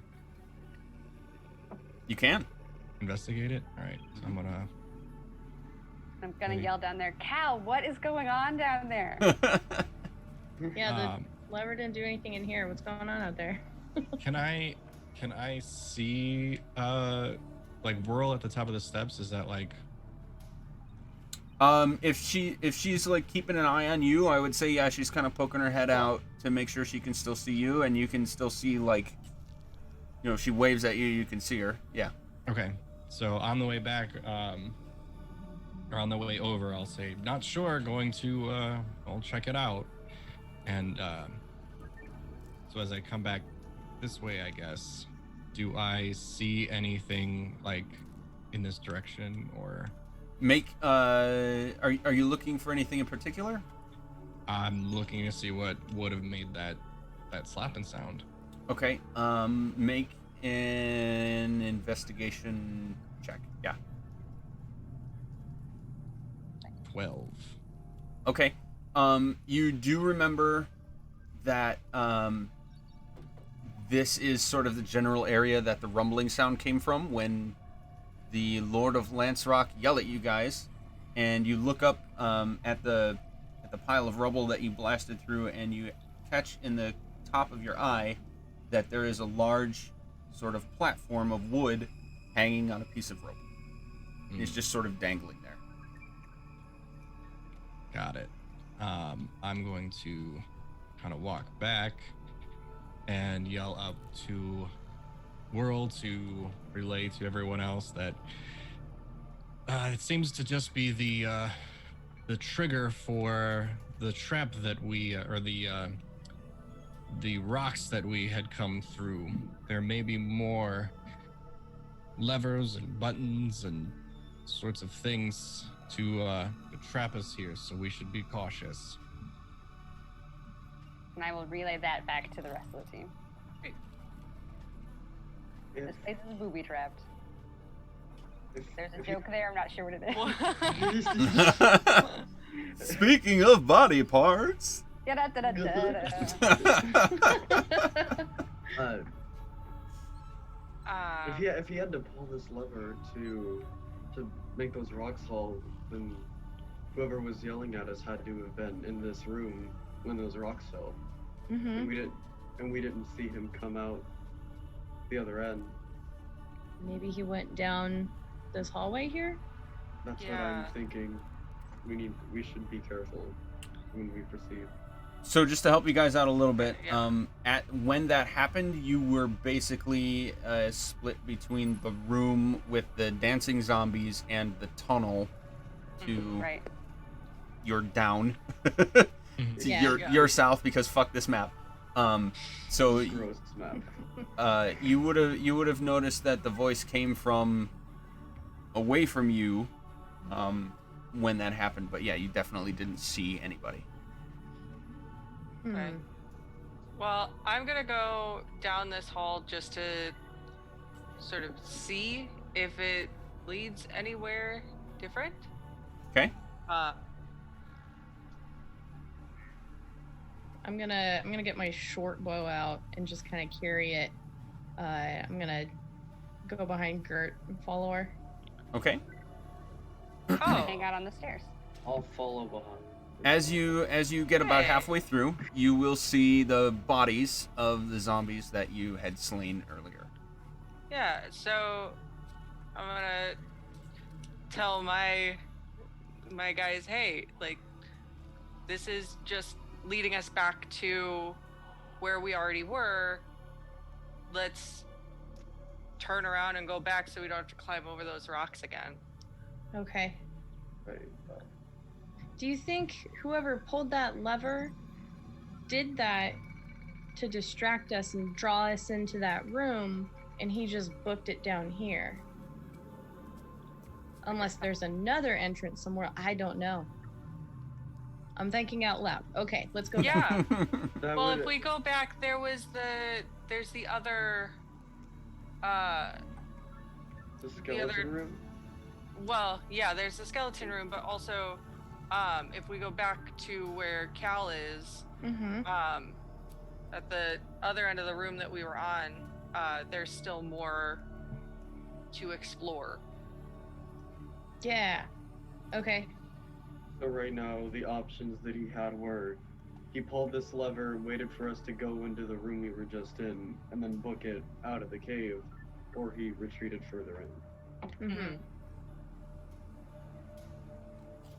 You can. investigate it? All right, so I'm gonna. I'm gonna Maybe. yell down there, Cal, what is going on down there? Yeah, the Um, lever didn't do anything in here. What's going on out there? Can I see like Whirl at the top of the steps? Is that like If she's like keeping an eye on you, I would say yeah, she's kind of poking her head out to make sure she can still see you, and you can still see like, you know, if she waves at you, you can see her. Yeah. okay? So on the way back, or on the way over, I'll say not sure. Going to I'll check it out, and so as I come back this way, I guess, do I see anything like in this direction or? Make are you looking for anything in particular? I'm looking to see what would have made that slapping sound. Okay. Make an investigation check. Yeah. 12. Okay. You do remember that this is sort of the general area that the rumbling sound came from when the Lord of Lancerock yell at you guys, and you look up at the pile of rubble that you blasted through, and you catch in the top of your eye that there is a large sort of platform of wood hanging on a piece of rope. It's just sort of dangling there. Got it. I'm going to kind of walk back and yell up to Whirl to relay to everyone else that it seems to just be the trigger for the trap that we or the rocks that we had come through. There may be more levers and buttons and sorts of things to trap us here, so we should be cautious. And I will relay that back to the rest of the team. This place is booby trapped. There's a joke there, I'm not sure what it is. Speaking of body parts. If he had to pull this lever to make those rocks fall, then whoever was yelling at us had to have been in this room when those rocks fell. And we didn't see him come out the other end. Maybe he went down this hallway here? That's what Yeah. I'm thinking. We should be careful when we proceed. So just to help you guys out a little bit, Yeah. at when that happened, you were basically split between the room with the dancing zombies and the tunnel to Right. your down. Mhm. to Yeah. your south, because fuck this map. So Gross map. you would have noticed that the voice came from away from you when that happened. But yeah, you definitely didn't see anybody. Okay. Well, I'm gonna go down this hall just to sort of see if it leads anywhere different. Okay. I'm gonna get my short bow out and just kind of carry it. I'm gonna go behind Gert and follow her. Okay. Hang out on the stairs. I'll follow behind. As you get about halfway through, you will see the bodies of the zombies that you had slain earlier. Yeah, so I'm gonna tell my guys, hey, like, this is just leading us back to where we already were. Let's turn around and go back so we don't have to climb over those rocks again. Okay. Right. Do you think whoever pulled that lever did that to distract us and draw us into that room, and he just booked it down here? Unless there's another entrance somewhere, I don't know. I'm thinking out loud. Okay, let's go. Yeah. That Well, would- if we go back, there's the other the skeleton room. Well, yeah, there's the skeleton room, but also if we go back to where Cal is, Mm-hmm. at the other end of the room that we were on, there's still more to explore. Yeah. Okay. So right now, the options that he had were, he pulled this lever, waited for us to go into the room we were just in, and then book it out of the cave, or he retreated further in. Mm-hmm.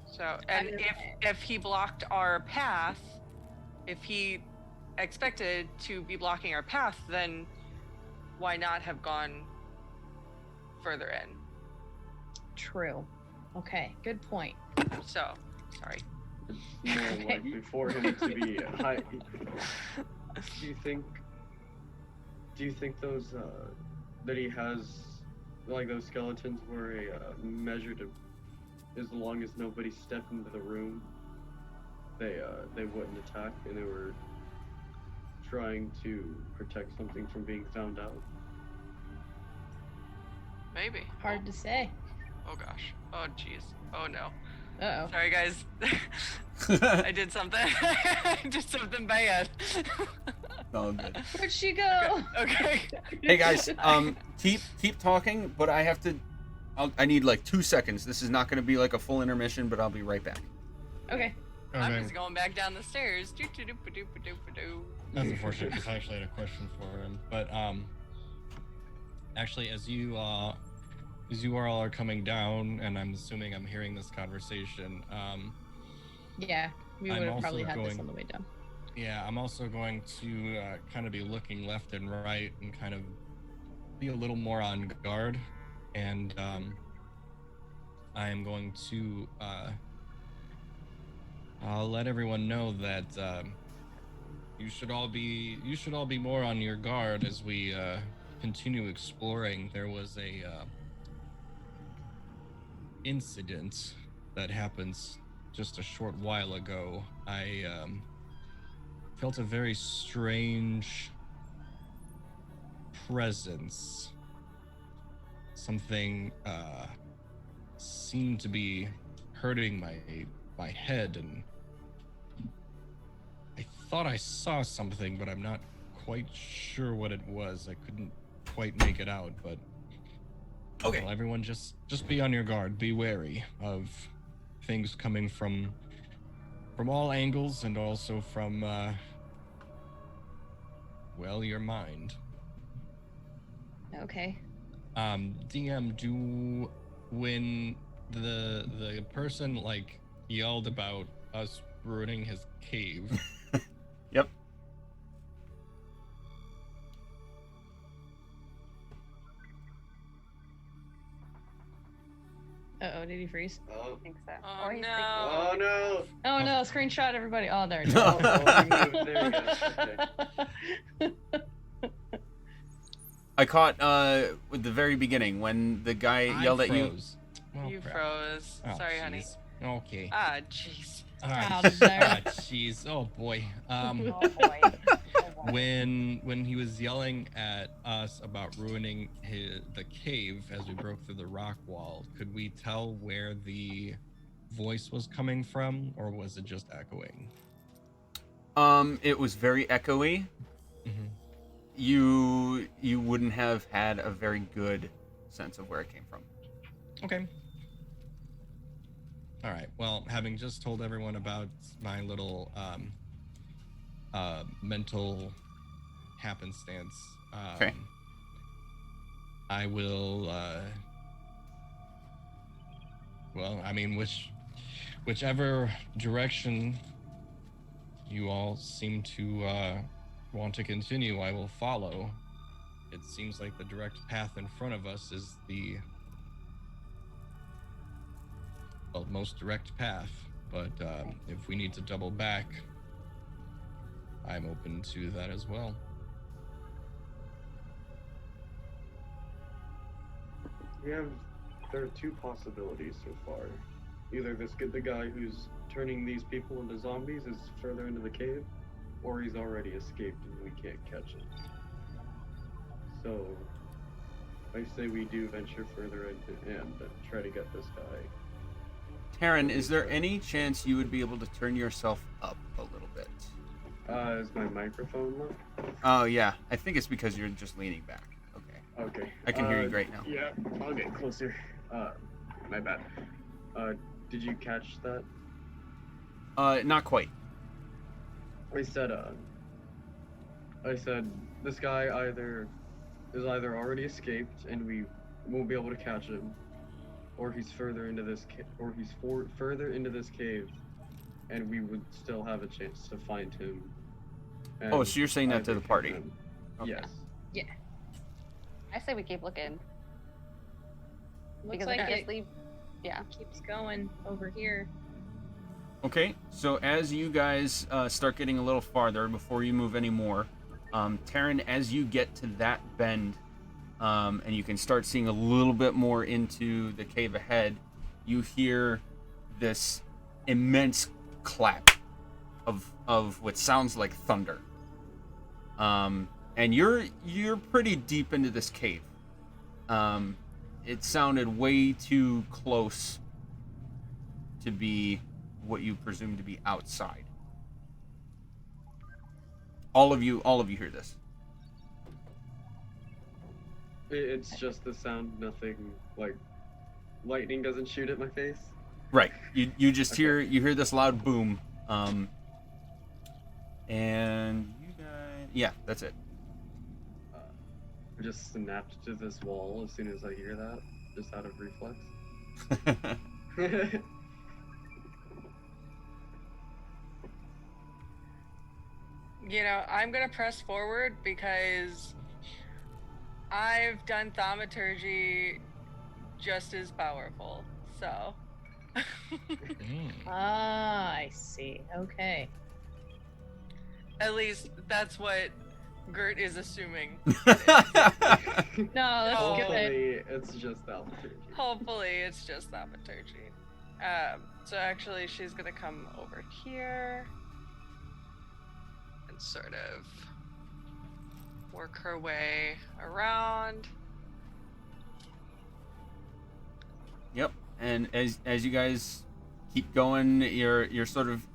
So, and if he blocked our path, if he expected to be blocking our path, then why not have gone further in? True. Okay, good point. So, sorry. It's more likely for him to be high. Do you think those that he has, like those skeletons, were a measure to, as long as nobody stepped into the room, they wouldn't attack, and they were trying to protect something from being found out? Maybe. Hard to say. Oh gosh. Oh jeez. Oh no. Uh-oh. Sorry guys. I did something. I did something bad. Oh, good. Where'd she go? Okay. Hey guys, keep talking, but I need like 2 seconds. This is not going to be like a full intermission, but I'll be right back. Okay. I'm Okay. just going back down the stairs. Doo-doo-doo-ba-doo-ba-doo-ba-doo. That's unfortunate because I actually had a question for him. But actually, as you all are coming down, and I'm assuming I'm hearing this conversation, Yeah, we I'm would have probably also had this going- on the way down. yeah, I'm also going to kind of be looking left and right and kind of be a little more on guard, and I am going to I'll let everyone know that you should all be more on your guard as we continue exploring. There was a incident that happens just a short while ago. I felt a very strange presence. Something seemed to be hurting my head, and I thought I saw something, but I'm not quite sure what it was. I couldn't quite make it out, but Okay. well, everyone just be on your guard. Be wary of things coming from all angles, and also from well, your mind. Okay. DM, when the person like yelled about us ruining his cave, Yep. Uh-oh, did he freeze? Oh, I think so. Oh, Or he's no. oh no! Oh no, screenshot everybody. Oh, there it is. No. Oh, we moved. There we go. Okay. I caught with the very beginning when the guy yelled at you. froze. Well, You crap. froze. Oh, Sorry, honey. jeez. Okay. Ah, jeez. How dare. Jeez. Oh boy. Oh boy. When he was yelling at us about ruining the cave as we broke through the rock wall, could we tell where the voice was coming from, or was it just echoing? It was very echoey. Mm-hmm. You wouldn't have had a very good sense of where it came from. Okay. All right. Well, having just told everyone about my little mental happenstance, Okay. I will. Well, I mean, whichever direction you all seem to want to continue, I will follow. It seems like the direct path in front of us is the most direct path, but if we need to double back, I'm open to that as well. There are two possibilities so far. Either the guy who's turning these people into zombies is further into the cave, or he's already escaped and we can't catch him. So, I say we do venture further into and try to get this guy. Taryn, is there any chance you would be able to turn yourself up a little bit? Is my microphone low? Oh yeah, I think it's because you're just leaning back. Okay. Okay. I can hear you great now. Yeah, I'll get closer. My bad. Did you catch that? Not quite. I said this guy is either already escaped and we won't be able to catch him, or he's further into this further into this cave, and we would still have a chance to find him. Oh, so you're saying that to the party? Okay. Yes. I say we keep looking. Looks Because like I it just leave. Yeah. keeps going over here. Okay, so as you guys start getting a little farther before you move any more, Taryn, as you get to that bend, and you can start seeing a little bit more into the cave ahead, you hear this immense clap of what sounds like thunder. And you're pretty deep into this cave. It sounded way too close to be what you presume to be outside. All of you hear this. It's just the sound. Nothing like lightning doesn't shoot at my face. Right. You just Okay. hear this loud boom. And you guys, yeah, that's it. I just snapped to this wall as soon as I hear that, just out of reflex. You know, I'm gonna press forward because I've done thaumaturgy just as powerful. So. Ah, I see. Okay. At least that's what Gert is assuming. No, that's good. Hopefully, it's just thaumaturgy. Hopefully, it's just thaumaturgy. So actually, she's gonna come over here and sort of work her way around. Yep. And as you guys keep going, you're sort of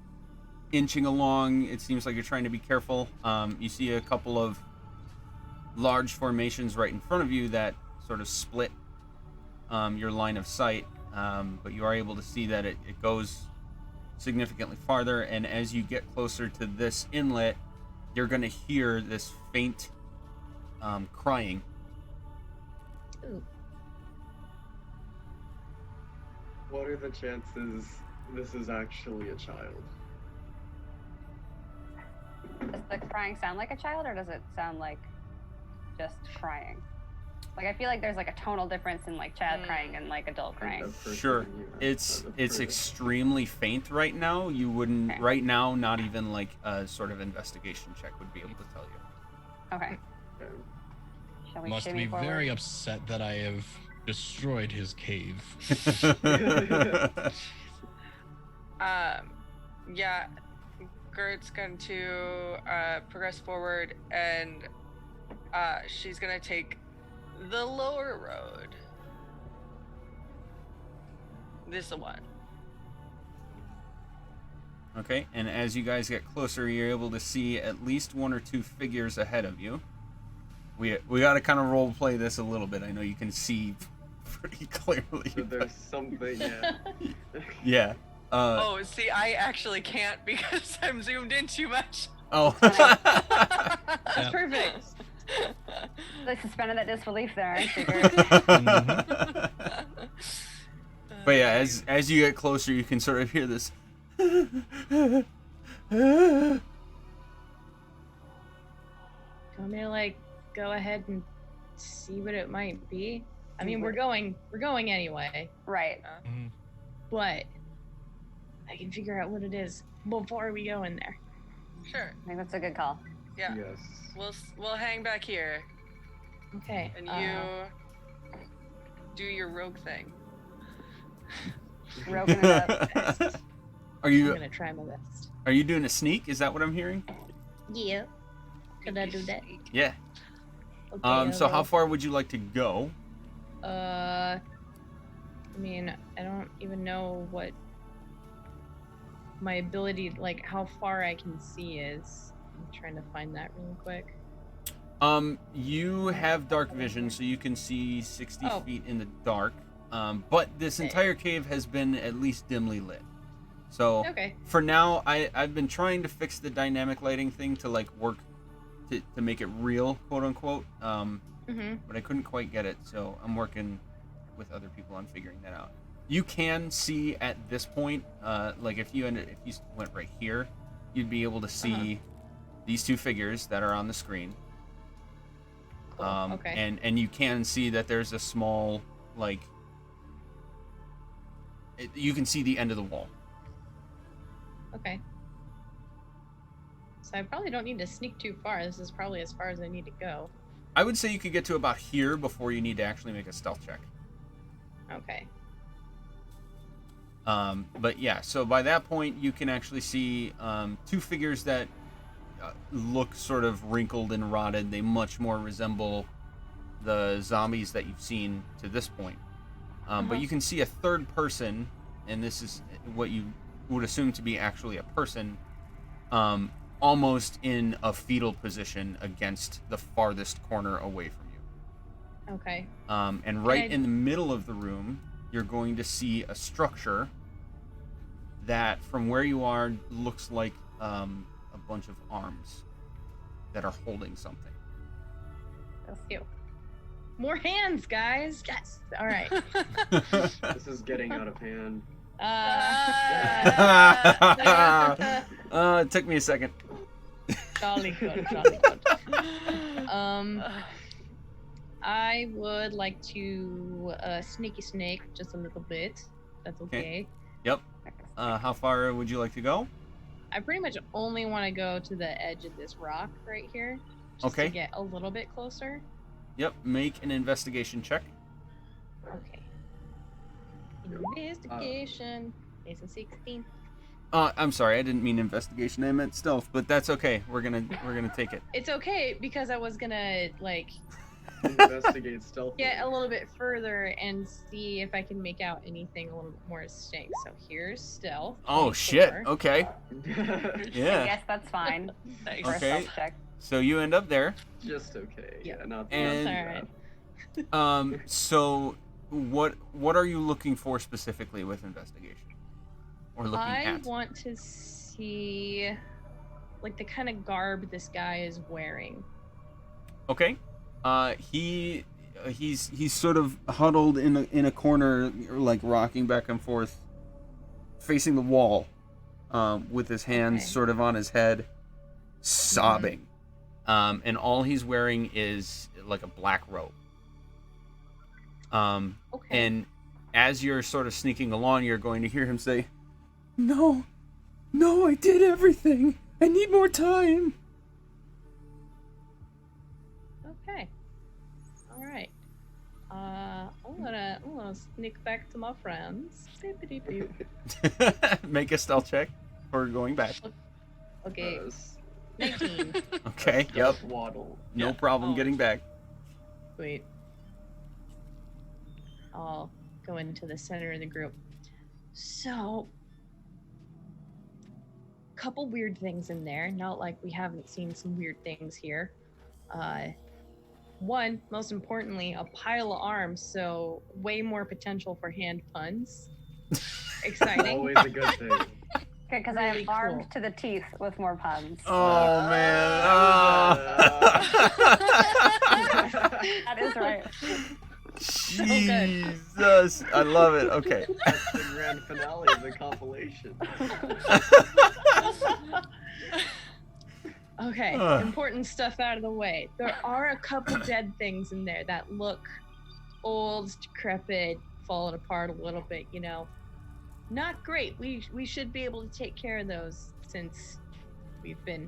inching along. It seems like you're trying to be careful. You see a couple of large formations right in front of you that sort of split your line of sight, but you are able to see that it goes significantly farther. And as you get closer to this inlet, you're going to hear this faint crying. Ooh. What are the chances this is actually a child? Does the crying sound like a child, or does it sound like just crying? Like I feel like there's like a tonal difference in like child crying and like adult crying. Sure. It's extremely faint right now. You wouldn't right now. Not even like a sort of investigation check would be able to tell you. Okay. Shall we Must shimmy be forward? very upset that I have destroyed his cave. Yeah, Gert's going to progress forward, and she's going to take the lower road. This one. Okay, and as you guys get closer, you're able to see at least one or two figures ahead of you. We got to kind of role play this a little bit. I know you can see pretty clearly. So there's something, yeah. Yeah. Oh, see, I actually can't because I'm zoomed in too much. Oh. That's perfect. They suspended that disbelief there, I figured. But yeah, as you get closer, you can sort of hear this. Want me to like go ahead and see what it might be? I mean, we're going anyway, Right. but I can figure out what it is before we go in there. Sure. I think that's a good call. Yeah. Yes. We'll hang back here, Okay. and you do your rogue thing. Rogan it up. Are I'm you gonna try my best. are you doing a sneak? Is that what I'm hearing? Yeah. Could I do that? Yeah. Okay, So how far would you like to go? I mean, I don't even know what my ability, like how far I can see is. I'm trying to find that real quick. You have dark vision, so you can see 60 Oh. feet in the dark. But this entire cave has been at least dimly lit. So Okay. for now, I've been trying to fix the dynamic lighting thing to like work to make it real, quote unquote. But I couldn't quite get it, so I'm working with other people on figuring that out. You can see at this point, like if you went right here, you'd be able to see these two figures that are on the screen. Cool. Okay. And you can see that there's a small like you can see the end of the wall. Okay. So I probably don't need to sneak too far. This is probably as far as I need to go. I would say you could get to about here before you need to actually make a stealth check. Okay. But yeah, so by that point you can actually see two figures that look sort of wrinkled and rotted. They much more resemble the zombies that you've seen to this point. But you can see a third person, and this is what you would assume to be actually a person, almost in a fetal position against the farthest corner away from you. Okay. And right in the middle of the room, you're going to see a structure that, from where you are, looks like a bunch of arms that are holding something. Let's go. More hands, guys. Yes. All right. This is getting out of hand. It took me a second. Jolly good. I would like to sneaky snake just a little bit. That's okay. Yep. How far would you like to go? I pretty much only want to go to the edge of this rock right here. Just Okay. to get a little bit closer. Yep. Make an investigation check. Okay. Investigation. It's a 16. I'm sorry, I didn't mean investigation. I meant stealth, but that's okay. We're gonna take it. It's okay because I was gonna like Investigate stealth. get a little bit further and see if I can make out anything a little bit more distinct. So here's stealth. Oh shit. 24. Okay. Yeah. Yes, that's fine. Nice. For a Okay. stealth check. So you end up there. Just okay. Yeah. Yeah, not And- too bad. So what are you looking for specifically with investigation? Or looking I at? want to see like the kind of garb this guy is wearing. Okay. He's sort of huddled in a corner, like rocking back and forth, facing the wall, with his hands Okay. sort of on his head, sobbing. And all he's wearing is like a black robe. Okay. And as you're sort of sneaking along, you're going to hear him say, "No, I did everything. I need more time." Okay. All right. I'm gonna sneak back to my friends. Beep-a-deep-doop. Make a stealth check for going back. Okay. Uh, 19. Okay, yep. Waddle. No Yeah. problem Oh. getting back. Sweet. I'll go into the center of the group. So, couple weird things in there. Not like we haven't seen some weird things here. One, most importantly, a pile of arms, so way more potential for hand puns. Exciting. Always a good thing. Okay, because I Really am armed cool. to the teeth with more puns. Oh, man. That is right. good. Jesus. I love it. Okay. That's the grand finale of the compilation. Okay, important stuff out of the way. There are a couple dead things in there that look old, decrepit, falling apart a little bit, you know. Not great. We should be able to take care of those since we've been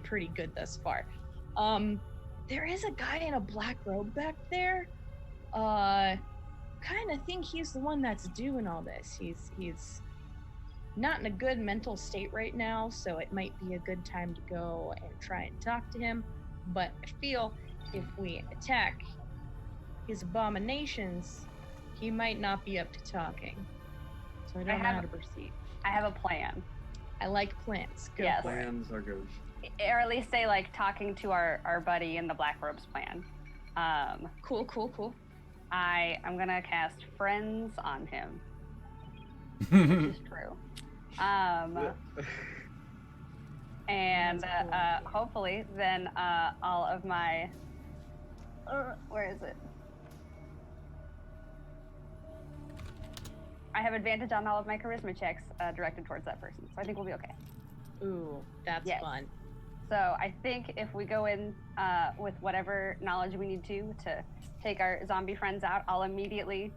pretty good thus far. There is a guy in a black robe back there. Kind of think he's the one that's doing all this. He's not in a good mental state right now, so it might be a good time to go and try and talk to him. But I feel if we attack his abominations, he might not be up to talking. So I don't know how to proceed. I have a plan. I like plans. Go Yes. for it. Plans are good. Or at least say, like, talking to our buddy in the Black Robes plan. Cool. I'm gonna cast Friends on him. Which is true. And hopefully then all of my where is it? I have advantage on all of my charisma checks directed towards that person, so I think we'll be okay. Ooh, that's Yes. fun. So I think if we go in with whatever knowledge we need to take our zombie friends out, I'll immediately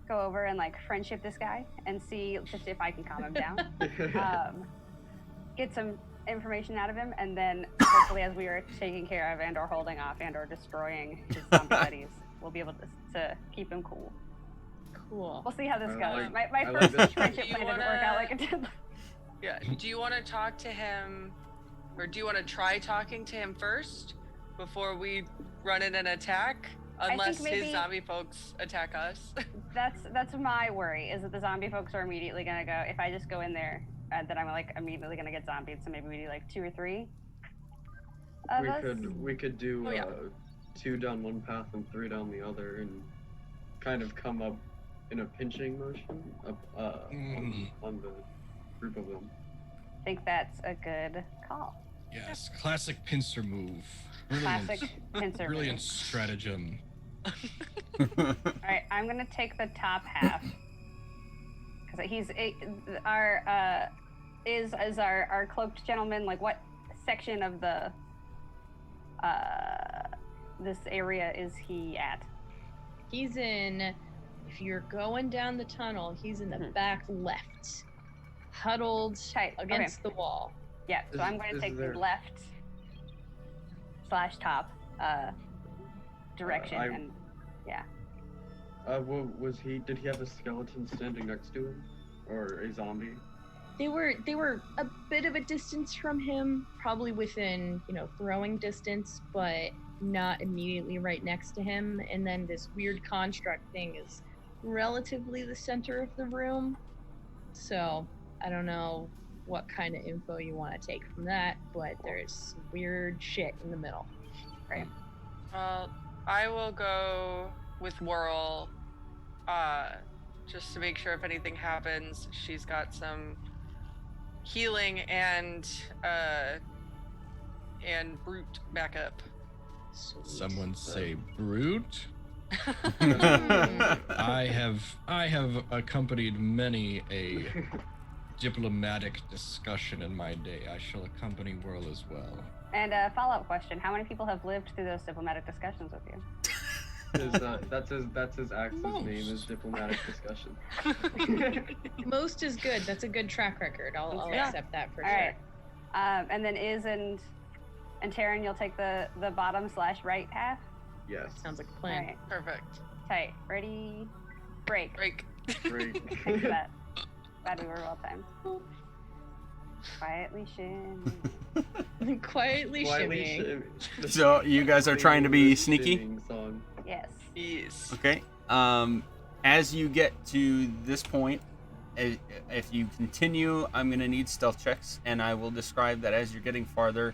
go over and like friendship this guy and see just if I can calm him down. Get some information out of him, and then hopefully as we are taking care of and or holding off and or destroying his zombie buddies, we'll be able to keep him cool. Cool. We'll see how this goes. like- My I like first this. friendship Do you plan didn't work out like it did. Yeah. Do you want to talk to him, or do you want to try talking to him first before we run in an attack? Unless maybe- his zombie folks attack us. That's my worry, is that the zombie folks are immediately gonna go, if I just go in there, that I'm like immediately gonna get zombied, so maybe we do like 2 or 3 of us. We could do Oh, yeah. 2 down one path and 3 down the other, and kind of come up in a pinching motion up on the group of them. I think that's a good call. Yes, classic pincer move. Brilliant. Classic pincer Brilliant move. stratagem. All right, I'm gonna take the top half because our cloaked gentleman. Like, what section of the this area is he at? He's in, if you're going down the tunnel, he's in the back left, huddled Tight, against the wall. Yeah, so I'm going to Is take there- the left / top direction, and yeah. Was he? Did he have a skeleton standing next to him, or a zombie? They were a bit of a distance from him, probably within, throwing distance, but not immediately right next to him. And then this weird construct thing is relatively the center of the room. So I don't know what kind of info you want to take from that, but there's weird shit in the middle. Right. Well, I will go with Whirl, just to make sure if anything happens, she's got some healing and brute backup. Sweet. Someone say brute. I have accompanied many a diplomatic discussion in my day. I shall accompany Whirl as well. And a follow-up question: how many people have lived through those diplomatic discussions with you? That's his axe's name is diplomatic discussion. Most is good. That's a good track record. I'll Yeah. accept that for All sure. right. And then Iz and Taryn, you'll take the bottom/right half. Yes. Sounds like a All plan. right. Perfect. Tight. Ready. Break. Break. Great. Thanks for that. Glad we were well timed. Quietly shimmy. Quietly shimmying. So you guys are trying to be The sneaky? shimmying song. Yes. Yes. Okay. As you get to this point, if you continue, I'm gonna need stealth checks, and I will describe that as you're getting farther.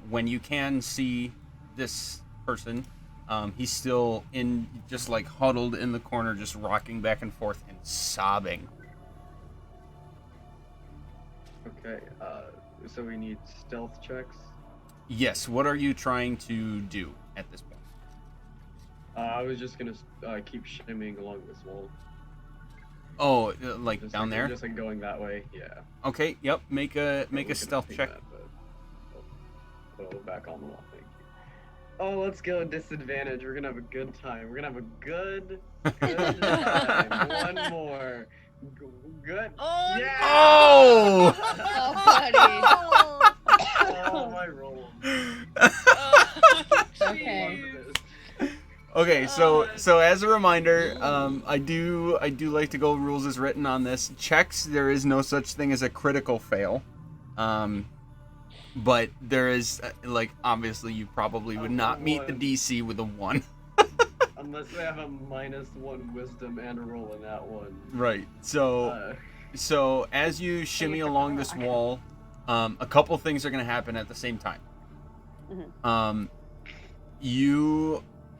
When you can see this person, he's still just like huddled in the corner, just rocking back and forth and sobbing. Okay. So we need stealth checks. Yes. What are you trying to do at this point? I was just gonna keep shimmying along this wall. Oh, like Just down like, there? Just like going that way. Yeah. Okay. Yep. Make a Wasn't stealth gonna check. think that, but- Oh, back on the wall. Thank you. Oh, let's go disadvantage. We're gonna have a good time. We're gonna have a good time. One more. Good. Oh, Yeah! Oh! Oh, Oh, my roll. Okay. Okay, so as a reminder, I do like to go rules as written on this. Checks, there is no such thing as a critical fail. But there is like obviously you probably would not meet the DC with a 1. Unless they have a -1 wisdom and a roll in that one. Right. So as you shimmy along this wall, a couple things are going to happen at the same time. Mhm.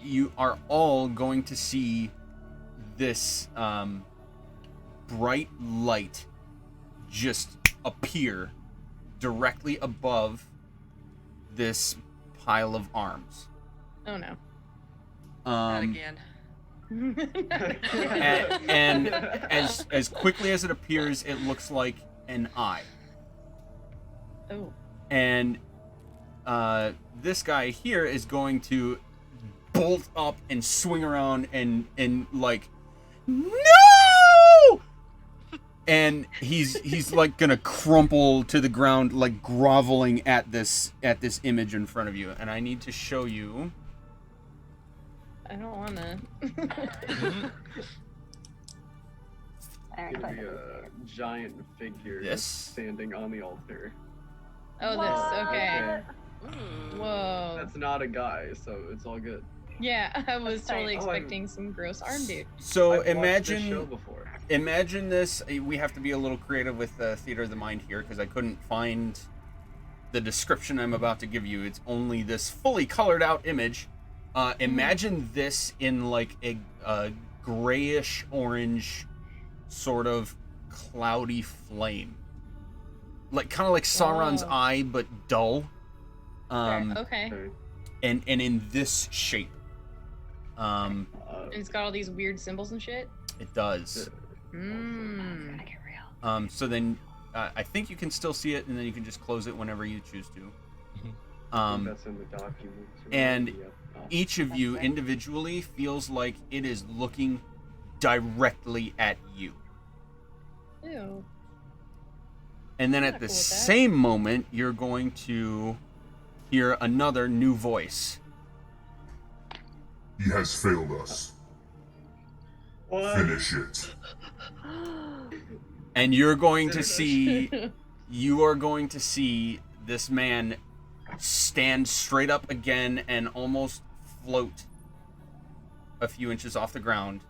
You are all going to see this bright light just appear directly above this pile of arms. Oh no. Not again. and as quickly as it appears, it looks like an eye. Oh. And this guy here is going to bolt up and swing around and like, no! And he's like gonna crumple to the ground, like groveling at this image in front of you. And I need to show you. I don't wanna. Alright, Gonna be click. a giant figure This? standing on the altar. Oh, this. Okay. Ooh. Whoa. That's not a guy, so it's all good. Yeah, I was totally Oh, I'm- expecting some gross arm dude. So I've watched this show imagine before. this. We have to be a little creative with theater of the mind here because I couldn't find the description I'm about to give you. It's only this fully colored out image. Imagine this in like a grayish orange sort of cloudy flame, like kind of like Sauron's Whoa. eye but dull. Okay. Okay. And in this shape. And it's got all these weird symbols and shit. It does. Mmm. Gonna get real. So then I think you can still see it, and then you can just close it whenever you choose to. That's in the document. and Yeah. Each of you individually feels like it is looking directly at you. Ew. And then I'm at not the cool with that. same moment, you're going to hear another new voice. He has failed us. What? Finish it. And you're going to Finish. see this man stand straight up again and almost float a few inches off the ground.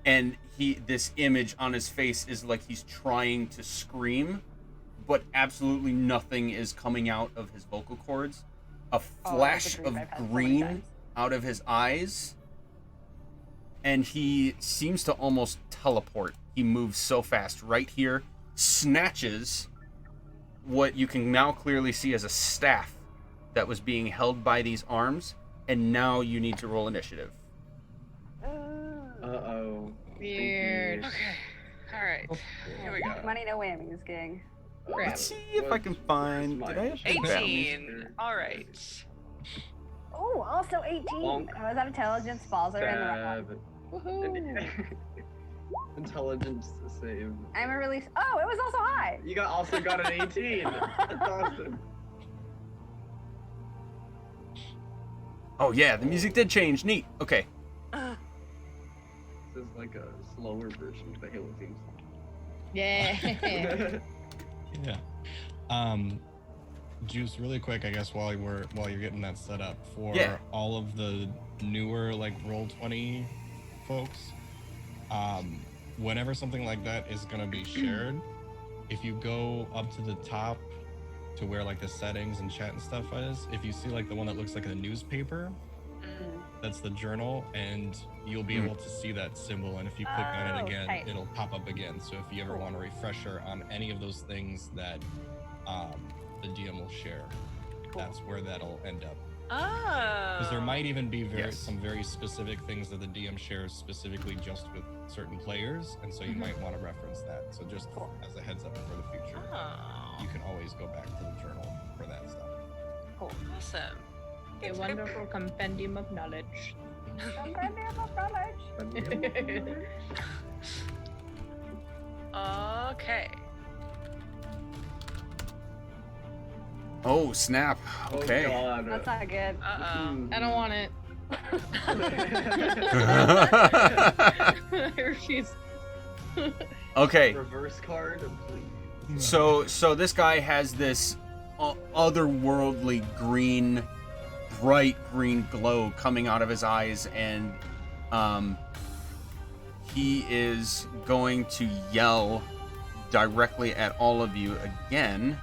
And this image on his face is like he's trying to scream, but absolutely nothing is coming out of his vocal cords. A flash dream of I've had so many green times. out of his eyes, and he seems to almost teleport. He moves so fast right here, snatches what you can now clearly see as a staff that was being held by these arms, and now you need to roll initiative. Uh-oh. Weird. Okay. All right. Here we go. Money, no whammies, gang. Crap. Let's see if I can find. Did I have that? 18. All right. Oh, also 18. Bonk. How is that intelligence? Balls are in the right. 7. Woohoo! Intelligence save. I'm a release. Oh, it was also high. You also got an 18. That's awesome. Oh yeah, the music did change. Neat. Okay. This is like a slower version of the Halo theme song. Yeah. Yeah. Juice, really quick, I guess, while you're getting that set up for Yeah. all of the newer like Roll20 folks. Whenever something like that is gonna be shared, if you go up to the top to where like the settings and chat and stuff is, if you see like the one that looks like a newspaper, that's the journal, and you'll be able to see that symbol, and if you click on it again, okay. it'll pop up again. So if you ever want a refresher on any of those things that the DM will share, that's where that'll end up. Oh. Because there might even be Yes. some very specific things that the DM shares specifically just with certain players, and so you might want to reference that. So just as a heads up for the future, Oh. you can always go back to the journal for that stuff. Cool. Awesome. A wonderful compendium of knowledge. Compendium of knowledge. Okay. Oh snap. Okay. Oh god. That's not good. Uh-oh. I don't want it. I refuse. Okay. Reverse card, please. So this guy has this otherworldly green, bright green glow coming out of his eyes, and he is going to yell directly at all of you again.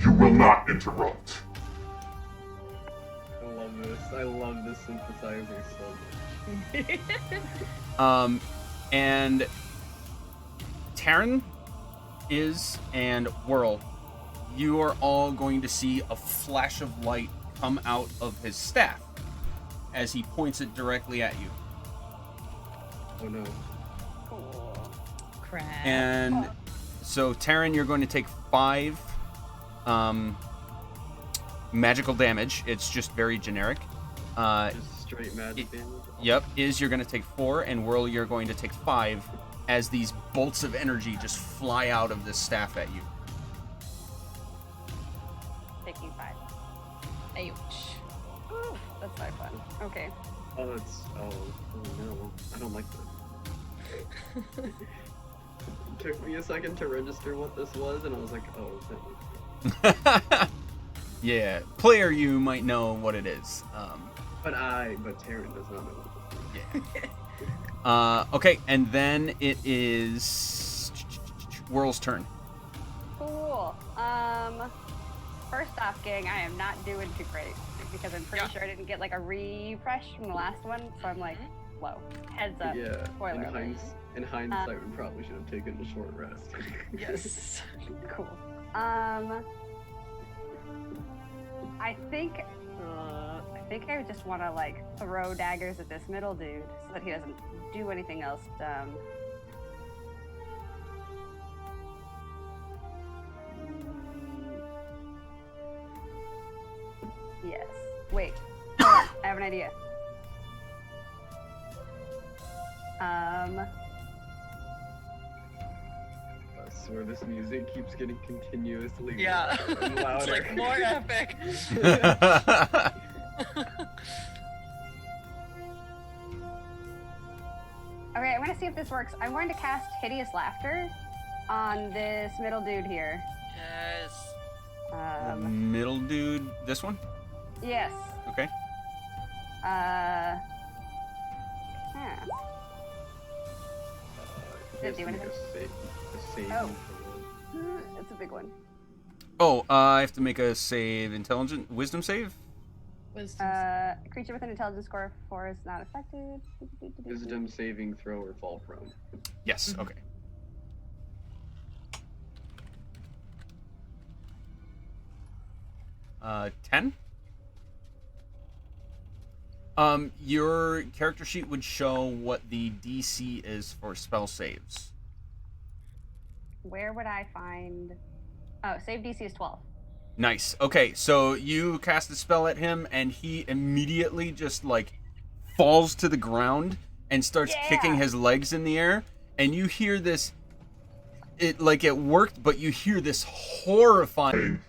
You will not interrupt. I love this. I love this synthesizer so much. And Taryn and Whirl, you are all going to see a flash of light come out of his staff as he points it directly at you. Oh no. Cool. Crap. And so Taryn, you're going to take 5 magical damage. It's just very generic. Just straight magic damage. Yep, you're going to take 4, and Whirl, you're going to take 5 as these bolts of energy just fly out of this staff at you. Taking 5. Ouch. Ooh, that's not fun. Okay. Oh, it's oh no. I don't like that. Took me a second to register what this was, and I was like, oh, that makes sense. Yeah, player you might know what it is. But Taryn does not know what this is. Yeah. Okay, and then it is Whirl's turn. Cool. First off, gang, I am not doing too great because I'm pretty sure I didn't get like a refresh from the last one, so I'm like low. Heads up. Yeah. Spoiler alert. In hindsight, we probably should have taken a short rest. Yes. Cool. I think I would just want to like throw daggers at this middle dude so that he doesn't do anything else dumb. Yes. Wait. Hold on. I have an idea. I swear this music keeps getting continuously Yeah. louder and louder. It's like more epic. Okay, I'm gonna see if this works. I'm going to cast Hideous Laughter on this middle dude here. Yes. Middle dude, this one? Yes. Okay. Yeah. He has do to make anything? a save. Oh. It's a big one. Oh, I have to make a save, wisdom save? Wisdom. A creature with an intelligence score of 4 is not affected. Wisdom saving throw or fall prone. Yes, okay. Uh, 10? Your character sheet would show what the DC is for spell saves. Where would I find? Oh, save DC is 12. Nice. Okay, so you cast a spell at him, and he immediately just like falls to the ground and starts kicking his legs in the air, and you hear this. It worked, but you hear this horrifying.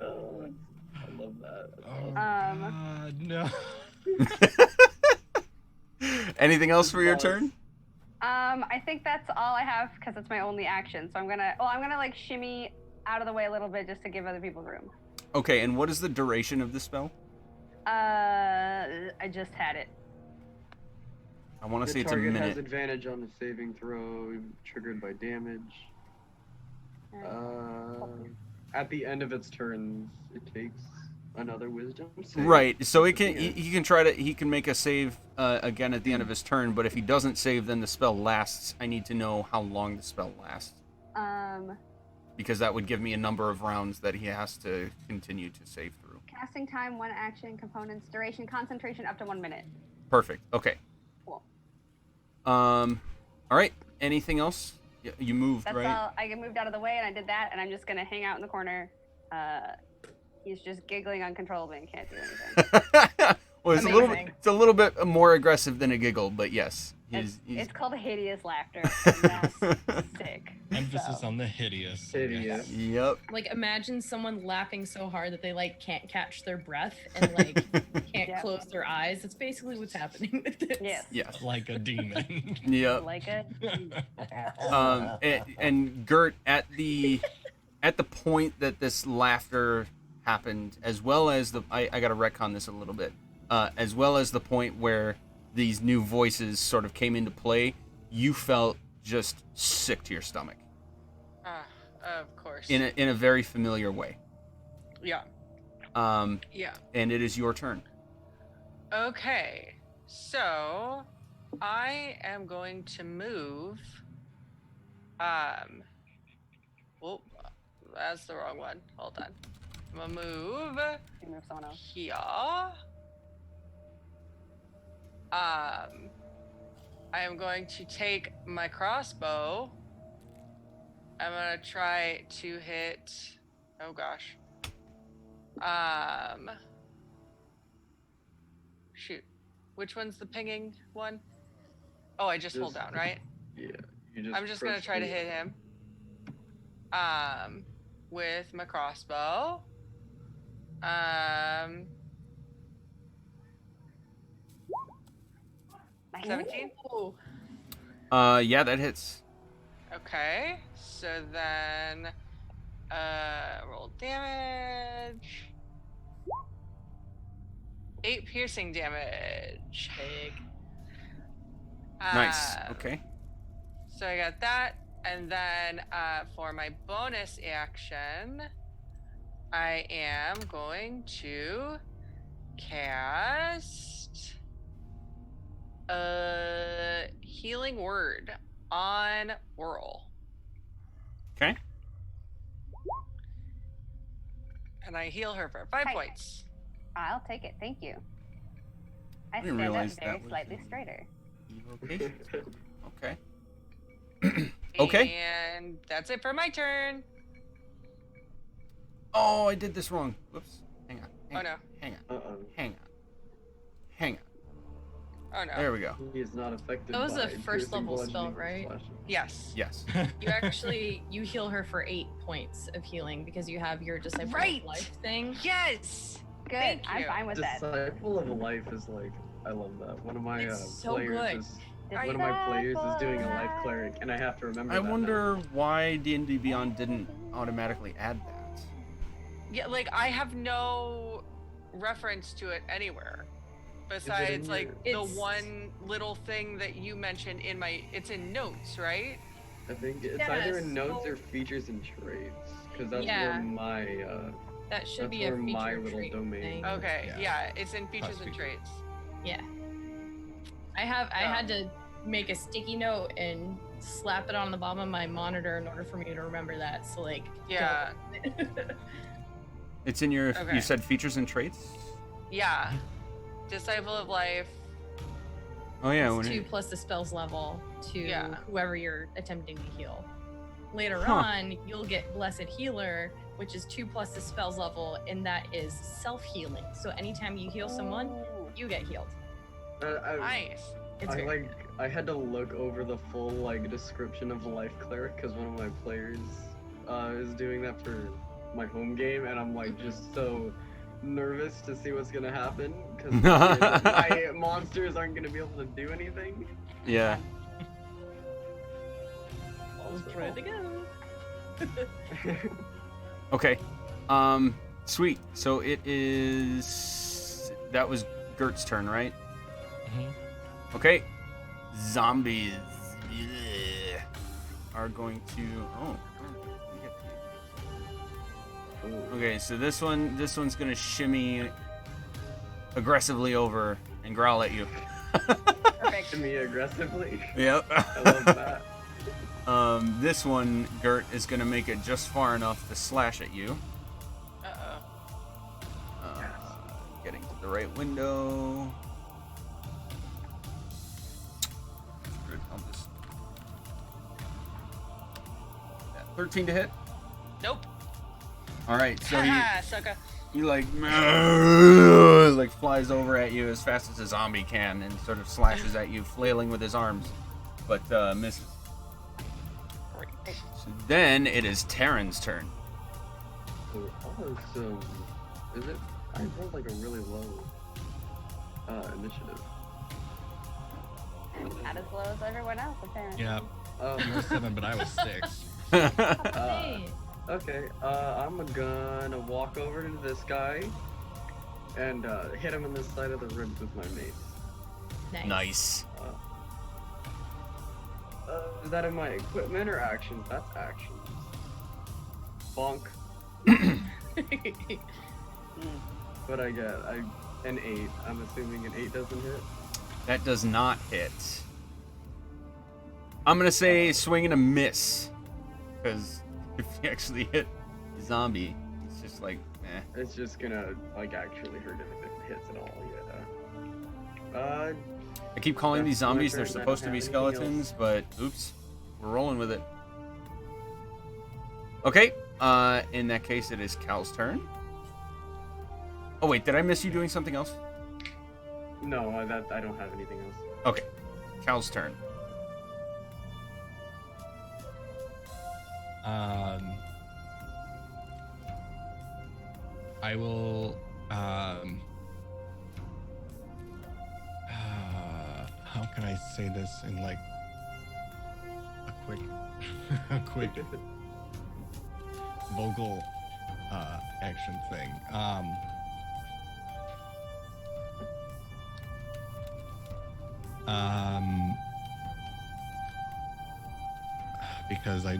Oh, I love that. Oh God, no. Anything else for your turn? I think that's all I have because it's my only action. So I'm gonna like shimmy out of the way a little bit just to give other people room. Okay, and what is the duration of the spell? I just had it. I want to say The it's a target has minute. advantage on the saving throw triggered by damage. At the end of its turns, it takes another wisdom save. Right. So he can make a save again at the end of his turn, but if he doesn't save, then the spell lasts. I need to know how long the spell lasts. Because that would give me a number of rounds that he has to continue to save through. Casting time, 1 action, components, duration, concentration, up to 1 minute. Perfect. Okay. Cool. All right. Anything else? You moved, That's right? all. I moved out of the way and I did that, and I'm just gonna hang out in the corner. He's just giggling uncontrollably and can't do anything. Well, it's a little bit more aggressive than a giggle, but yes, it's called hideous laughter. And that's sick. Emphasis on the hideous. Hideous. Yep. Like, imagine someone laughing so hard that they like can't catch their breath and like can't close their eyes. That's basically what's happening with this. Yes. Yes. Like a demon. Yep. Like it. And Gert, at the point that this laughter happened, as well as I got to retcon this a little bit, as well as the point where these new voices sort of came into play, you felt just sick to your stomach. Of course. In a very familiar way. Yeah. Yeah. And it is your turn. Okay. So I am going to move. Oh, that's the wrong one. Hold on. I'm gonna move You move someone else. here. I am going to take my crossbow. I'm gonna try to hit. Oh gosh. Shoot. Which one's the pinging one? Oh, I just hold down, right? Yeah. I'm just gonna try to hit him. With my crossbow. 17? Ooh. Yeah, that hits. Okay, so then roll damage. 8 piercing damage. Big. Nice. Okay. So I got that, and then for my bonus action, I am going to cast a healing word on Whirl. Okay. And I heal her for 5 points. I'll take it. Thank you. I didn't stand up realize very that was slightly a- straighter. Okay. Okay. And that's it for my turn. Oh, I did this wrong. Whoops. Hang on. Oh no. Hang on. Uh-oh. Hang on. Hang on. Oh no. There we go. He is not affected That was by a first piercing level spell, bludgeoning right? slashing. Yes. Yes. You heal her for 8 points of healing because you have your Disciple Right. of Life thing. Yes. Good. Thank I'm you. fine with that. Disciple of Life is like, I love that. One of my It's so players good. is one of my players is doing a life cleric, and I have to remember. I that wonder why D&D Beyond didn't automatically add that. Yeah, like I have no reference to it anywhere. Besides like the It's- one little thing that you mentioned in it's in notes, right? now. I think it's Yeah, either in notes so- or features and traits, because that's Yeah. where my That should that's be a where my feature little trait domain. thing. Okay, Yeah. yeah, it's in features Class and feature. traits. Yeah. I had to make a sticky note and slap it on the bottom of my monitor in order for me to remember that. So like Yeah, It's in your. Okay. You said features and traits. yeah. Disciple of Life. Oh yeah. it's When 2 it, plus the spell's level. to Yeah. whoever you're attempting to heal. Later Huh. on, you'll get Blessed Healer, which is 2 plus the spell's level, and that is self-healing. So anytime you heal someone, Ooh. you get healed. Nice. It's very I had to look over the full like description of Life Cleric because one of my players is doing that for my home game, and I'm like just so nervous to see what's gonna happen because my monsters aren't gonna be able to do anything. Yeah. all's ready to go. Okay. Sweet. So it is. That was Gert's turn, right? Okay. Zombies are going to. Oh. Okay, so this one's gonna shimmy aggressively over and growl at you. Perfect. To me aggressively. Yep. I love that. This one, Gert, is gonna make it just far enough to slash at you. Uh-oh. Getting to the right window. I'll just... That 13 to hit. Nope. All right, so Haha, sucker. he like flies over at you as fast as a zombie can and sort of slashes at you, flailing with his arms, but misses. Great. So then it is Terran's turn. Awesome. Is it? I rolled like a really low initiative. Not as low as everyone else, apparently. Yeah, you were 7, but I was 6. Hey. Okay, I'm gonna walk over to this guy and hit him in the side of the ribs with my mace. Nice. Is that in my equipment or actions? That's actions. Bonk. What I get? An 8. I'm assuming an 8 doesn't hit. That does not hit. I'm gonna say swing and a miss, because if you actually hit the zombie, it's just like, eh. It's just gonna like actually hurt him if it hits at all. Yeah. I keep calling these That's my zombies, they're turn. I supposed to don't be have anything skeletons, but oops, we're rolling with it. Okay, in that case, it is Cal's turn. Oh wait, did I miss you doing something else? No, I don't have anything else. Okay, Cal's turn. I will. How can I say this in like a quick, vocal action thing? Because I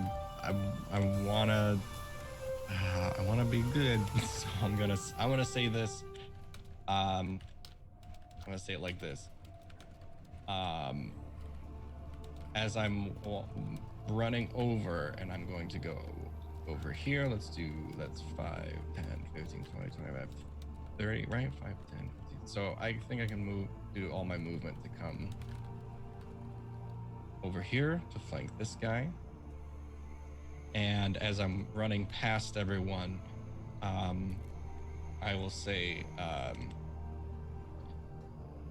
wanna be good, so I'm gonna say this. I'm gonna say it like this. As I'm running over, and I'm going to go over here. That's 5, 10, 15, 20, 25, 30, right? 5, 10, 15. So I think I can do all my movement to come over here to flank this guy. And as I'm running past everyone, I will say,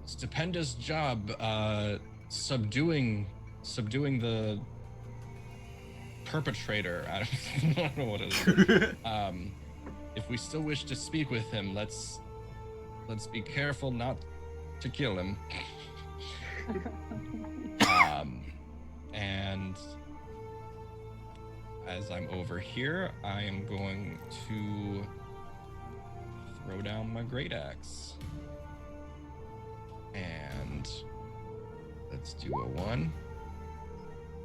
stupendous job subduing the perpetrator. I don't know what it is. If we still wish to speak with him, let's be careful not to kill him. And as I'm over here, I am going to throw down my great axe. And let's do a 1.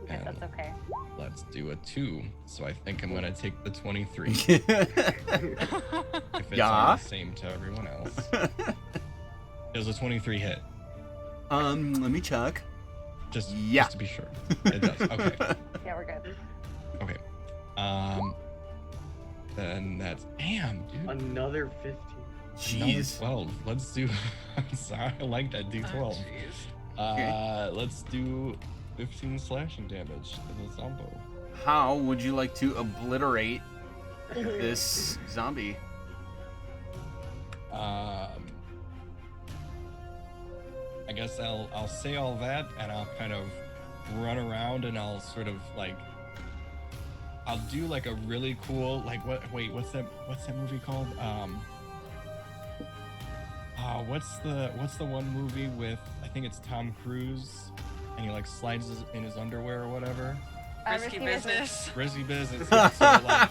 Okay, And that's okay. let's do a 2. So I think I'm gonna take the 23. If it's Yeah. all the same to everyone else. Does a 23 hit? Let me check. Just to be sure. It does. Okay. Yeah, we're good. Okay. Then that's dude. Another 15. Jeez. 12. Let's do. I'm sorry, I like that D12. Oh, jeez. Let's do 15 slashing damage to the zombo. How would you like to obliterate this zombie? I guess I'll say all that, and I'll kind of run around, and I'll sort of like I'll do like a really cool what's that movie called? What's the one movie with, I think it's Tom Cruise, and he like slides in his underwear or whatever. Risky business. Risky business. Yeah, so like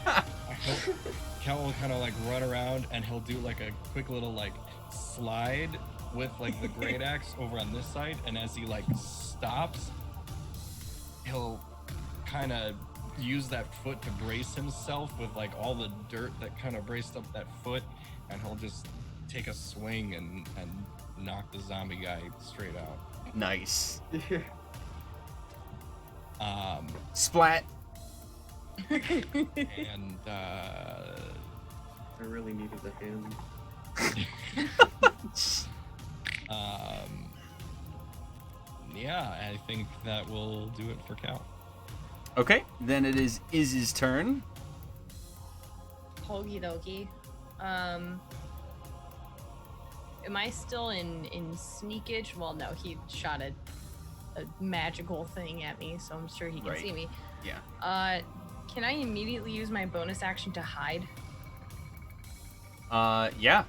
Cal will kind of like run around, and he'll do like a quick little like slide with like the great axe over on this side, and as he like stops, he'll kind of use that foot to brace himself with like all the dirt that kind of braced up that foot, and he'll just take a swing and knock the zombie guy straight out. Nice. Splat. Splat. And I really needed the hand. Yeah, I think that will do it for Cal. Okay, then it is Iz's turn. Okie dokie. Am I still in sneakage? Well, no, he shot a magical thing at me, so I'm sure he can see me. Yeah. Can I immediately use my bonus action to hide? Yeah,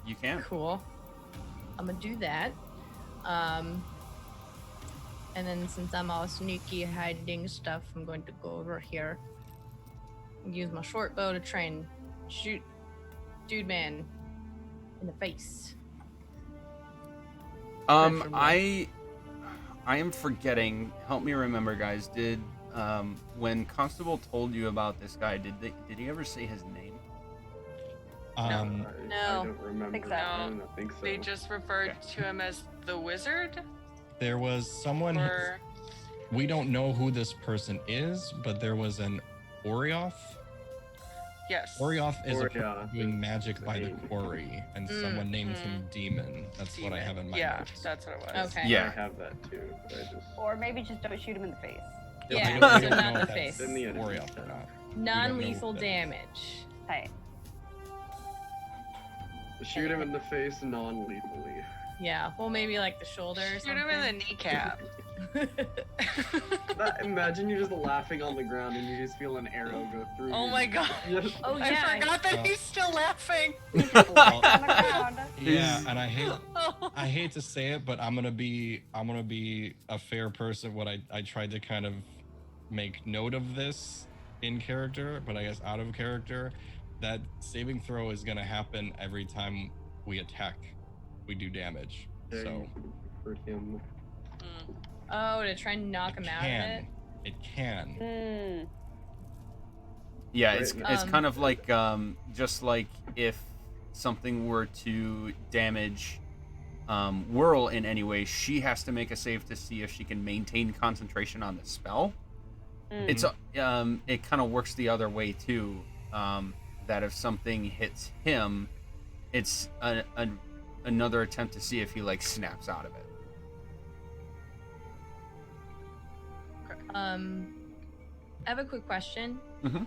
you can. Cool. I'm gonna do that. And then since I'm all sneaky hiding stuff, I'm going to go over here and use my short bow to try and shoot Dude Man in the face. I am forgetting. Help me remember, guys. Did when Constable told you about this guy, did he ever say his name? I No. don't remember. I think so. I don't think so. They just referred to him as the wizard. There was someone. Or We don't know who this person is, but there was an Oreioth. yes. Oreioth is a person Oreioth doing is magic by the great. quarry, and someone named him Demon. That's what I have in my Yeah, notes. that's what it was. Okay. Yeah. I have that too, but I just... Or maybe just don't shoot him in the face. Yeah, I so don't not know in the if that's face. in the enemy. Oreioth or not. Non-lethal what that is. damage. Hey. Shoot him in the face non-lethally. Yeah, well, maybe like the shoulder or Shoot him in the something. kneecap. Imagine you're just laughing on the ground and you just feel an arrow go through Oh you. my god. Yes. Oh, I yeah. forgot that he's still laughing. On the ground. Yeah, and I Oh. hate to say it, but I'm gonna be a fair person. What I tried to kind of make note of this in character, but I guess out of character, that saving throw is gonna happen every time we attack. We do damage. Yeah, So for him. Mm. Oh, to try and knock him out of it? it can. Hmm. Yeah, Right. it's kind of like just like if something were to damage Whirl in any way, she has to make a save to see if she can maintain concentration on the spell. Mm. It's it kind of works the other way too. That if something hits him, it's another attempt to see if he like snaps out of it. I have a quick question. Mhm.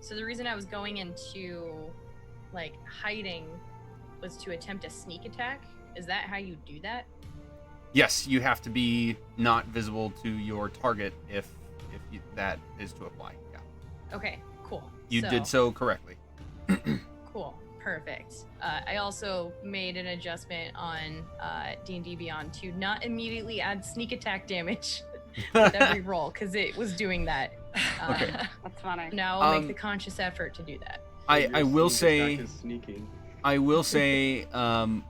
So the reason I was going into like hiding was to attempt a sneak attack. Is that how you do that? Yes, you have to be not visible to your target if that is to apply. Yeah, Okay, cool. you did so correctly. Cool, perfect. I also made an adjustment on D&D Beyond to not immediately add sneak attack damage with every roll because it was doing that. Okay. That's funny. Now I'll make the conscious effort to do that. I Your will sneak say. attack is sneaking. I will say,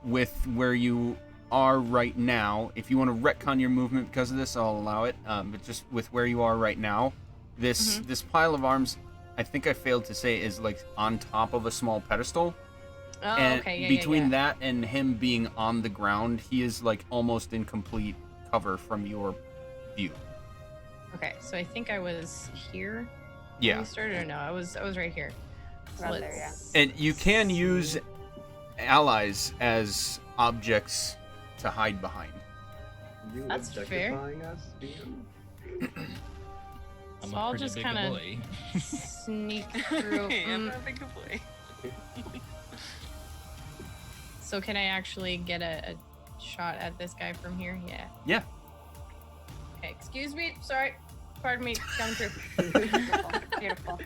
with where you are right now, if you want to retcon your movement because of this, I'll allow it. But just with where you are right now, this pile of arms, I think I failed to say, is like on top of a small pedestal. Oh, And okay, yeah, between yeah. that and him being on the ground, he is like almost in complete cover from your view. Okay, so I think I was here. when Yeah, we started or no? I was right here. So Around there, let's- and you can use allies as objects to hide behind. You That's fair. objectifying us, DM? I'm So a I'll pretty just big kinda- boy. Sneak through. I'm a big boy. So can I actually get a shot at this guy from here? Yeah. Yeah. Okay, excuse me. Sorry. Pardon me. Coming through. Beautiful. Beautiful.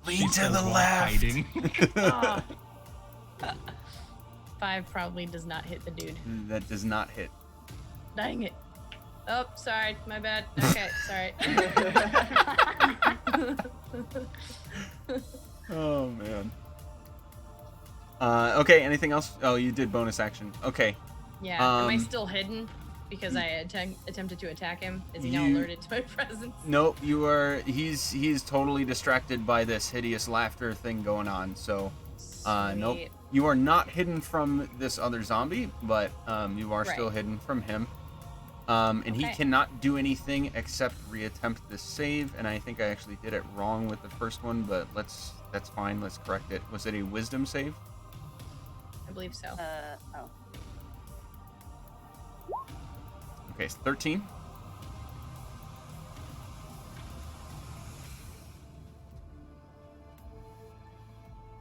Lean She to says the while left. hiding. Ah. 5 probably does not hit the dude. That does not hit. Dang it. Oh, sorry. My bad. Okay, sorry. Oh man. Okay. Anything else? Oh, you did bonus action. Okay. Yeah. Am I Um, still hidden because I attempted to attack him? Is he now You- alerted to my presence? Nope. You are. He's totally distracted by this hideous laughter thing going on. So, nope. Sweet. You are not hidden from this other zombie, but you are still Right. hidden from him. And he Okay. cannot do anything except reattempt this save. And I think I actually did it wrong with the first one, but that's fine. Let's correct it. Was it a wisdom save? I believe so. Oh. Okay, it's 13.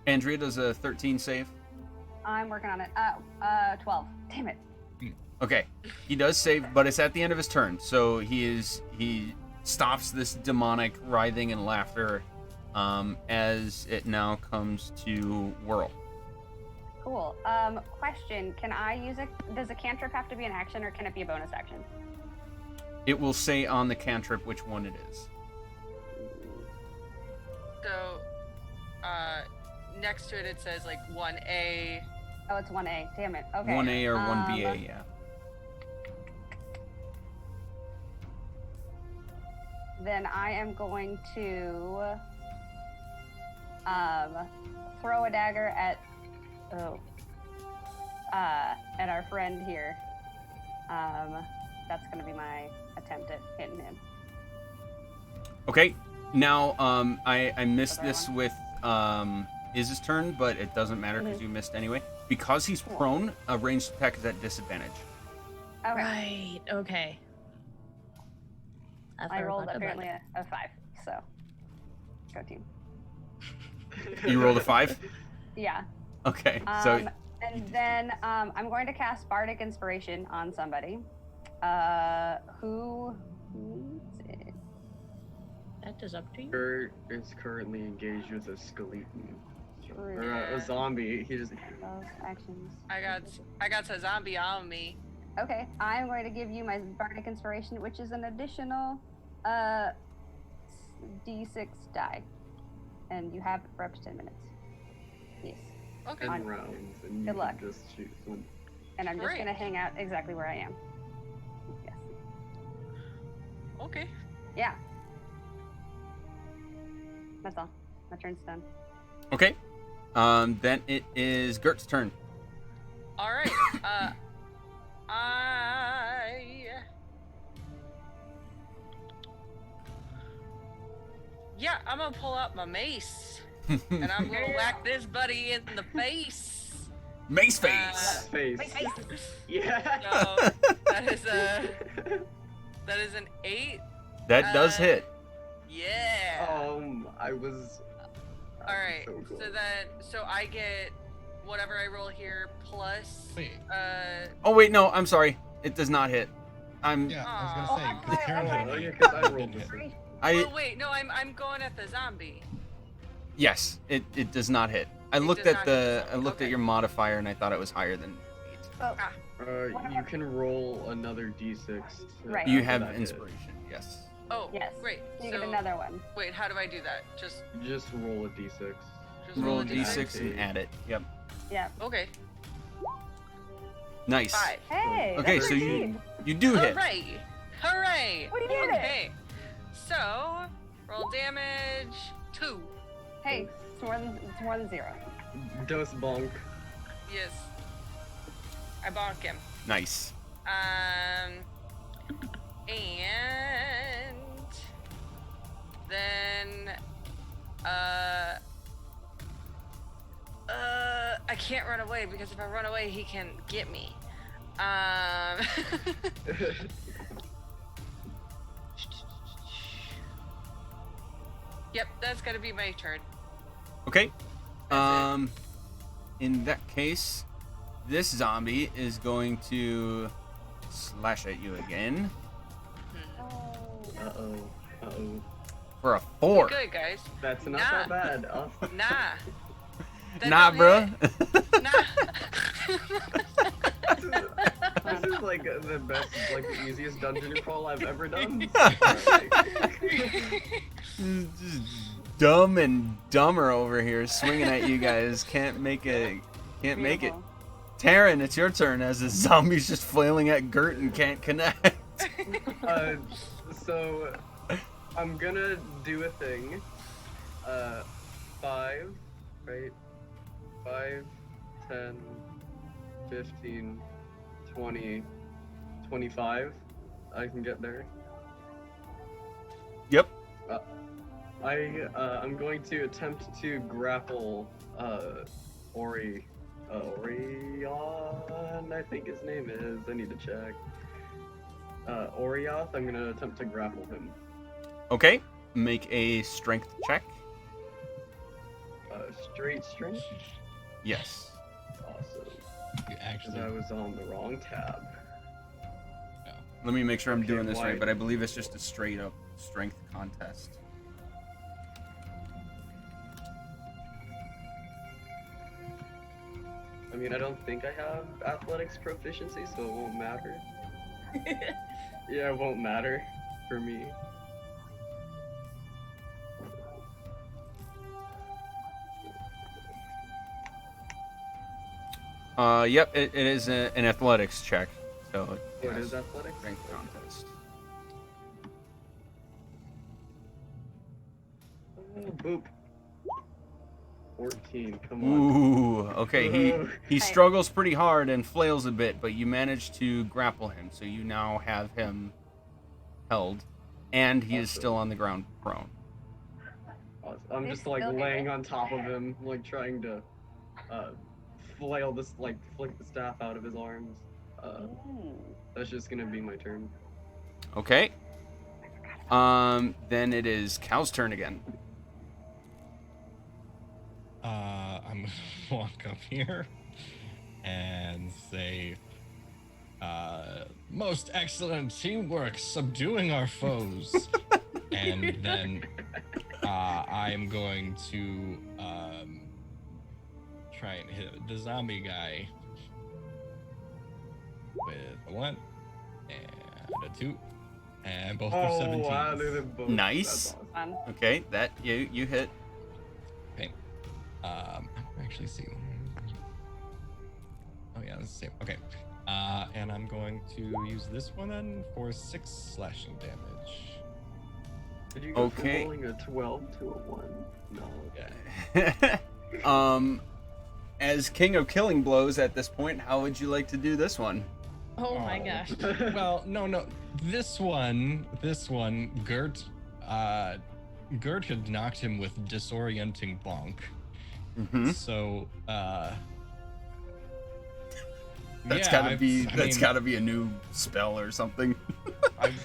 Andrea does a 13 save. I'm working on it. 12. Damn it. Okay, he does save, but it's at the end of his turn, so he stops this demonic writhing and laughter, as it now comes to Whirl. Cool. Question. Can I use does a cantrip have to be an action or can it be a bonus action? It will say on the cantrip which one it is. So, next to it, it says like 1A. Oh, it's 1A. Damn it. Okay. 1A or 1BA, yeah. Then I am going to throw a dagger at our friend here. That's gonna be my attempt at hitting him. Okay, now I missed Other this one. with Iz's turn, but it doesn't matter because you missed anyway. Because he's Cool. prone, a ranged attack is at disadvantage. Okay. Right. Okay. I rolled apparently a 5, so go team. You rolled a 5? Yeah. Okay, so And then I'm going to cast Bardic Inspiration on somebody. Who needs it? That is up to you. Kurt is currently engaged with a skeleton. True. Or a zombie. He just. Those actions. I got a zombie on me. Okay, I'm going to give you my Bardic Inspiration, which is an additional D6 die. And you have it for up to 10 minutes. Yes. Okay. 10 rounds, and you Good luck. can just choose one. And I'm just Great. going to hang out exactly where I am. Yes. Okay. Yeah. That's all. My turn's done. okay. Then it is Gert's turn. All right. Yeah, I'm gonna pull out my mace and I'm gonna whack this buddy in the face. Mace face. Face. Yeah. So that is an 8. That does hit. Yeah. I was. All right. So cool. So I get whatever I roll here plus. Wait. Oh wait, no, I'm sorry. It does not hit. I'm. Yeah, I was Oh, gonna say I'm because sorry, Karen I'm hit Oh, me. yeah, because I rolled Didn't this. hit. I Oh wait, no, I'm going at the zombie. yes, it does not hit. I It looked does at not hit I looked okay. at your modifier and I thought it was higher than 8. You can roll another d6. Right. You after have that hit. inspiration. Yes. Oh, Yes. great. You So get another one. wait, how do I do that? Just Just roll a d6. Roll a a d6 and d6. add it. Yep. Yeah. Okay. Nice. 5. Hey. Okay, that's so 13. you do hit. Hooray! Hooray! What do you get? Okay. So roll damage 2. Hey, it's more than 0. Dos bonk. Yes. I bonk him. Nice. And then I can't run away because if I run away he can get me. That's gonna be my turn. Okay. That's In that case, this zombie is going to slash at you again Uh-oh. Uh-oh. for a 4. Good, guys. That's not Nah. that bad. Nah. That Nah, don't bruh. hit. Nah. This is like the best, like the easiest dungeon crawl I've ever done. Just dumb and dumber over here, swinging at you guys. Can't make it. Beautiful. Taryn, it's your turn as the zombie's just flailing at Gert and can't connect. So I'm gonna do a thing. 5, right? 5, 10, 15, 20, 25. I can get there. Yep. I'm going to attempt to grapple Oreioth, I think his name is. I need to check. Oreioth, I'm gonna attempt to grapple him. Okay. Make a strength check. Straight strength? Yes. Awesome. You Because actually. I was on the wrong tab. Let me make sure I'm Okay, doing this why- right, but I believe it's just a straight up strength contest. I mean, I don't think I have athletics proficiency, so it won't matter. Yeah, it won't matter for me. Yep, it is an athletics check. So What yes, is athletics? strength contest. Oh, boop. 14, come on. Ooh, okay. He Hey. struggles pretty hard and flails a bit, but you manage to grapple him, so you now have him held, and he is Awesome. still on the ground prone. I'm He's just like still laying hitting. on top of him, like trying to flail this, like flick the staff out of his arms. That's just gonna be my turn. Okay. Then it is Cal's turn again. I'm gonna walk up here and say, most excellent teamwork subduing our foes. And then I'm going to try and hit the zombie guy with a 1 and a 2, and both are 17. Wow, they're both. Nice. That's awesome. Okay, that you hit. Actually, see. Oh yeah, that's the same. Okay. And I'm going to use this one then for 6 slashing damage. Did you go Okay. from rolling a 12 to a 1? No. Yeah. As King of Killing Blows at this point, how would you like to do this one? Oh my gosh. Well, no. This one, Gert had knocked him with disorienting bonk. Mm-hmm. So, That's yeah, gotta be a new spell or something.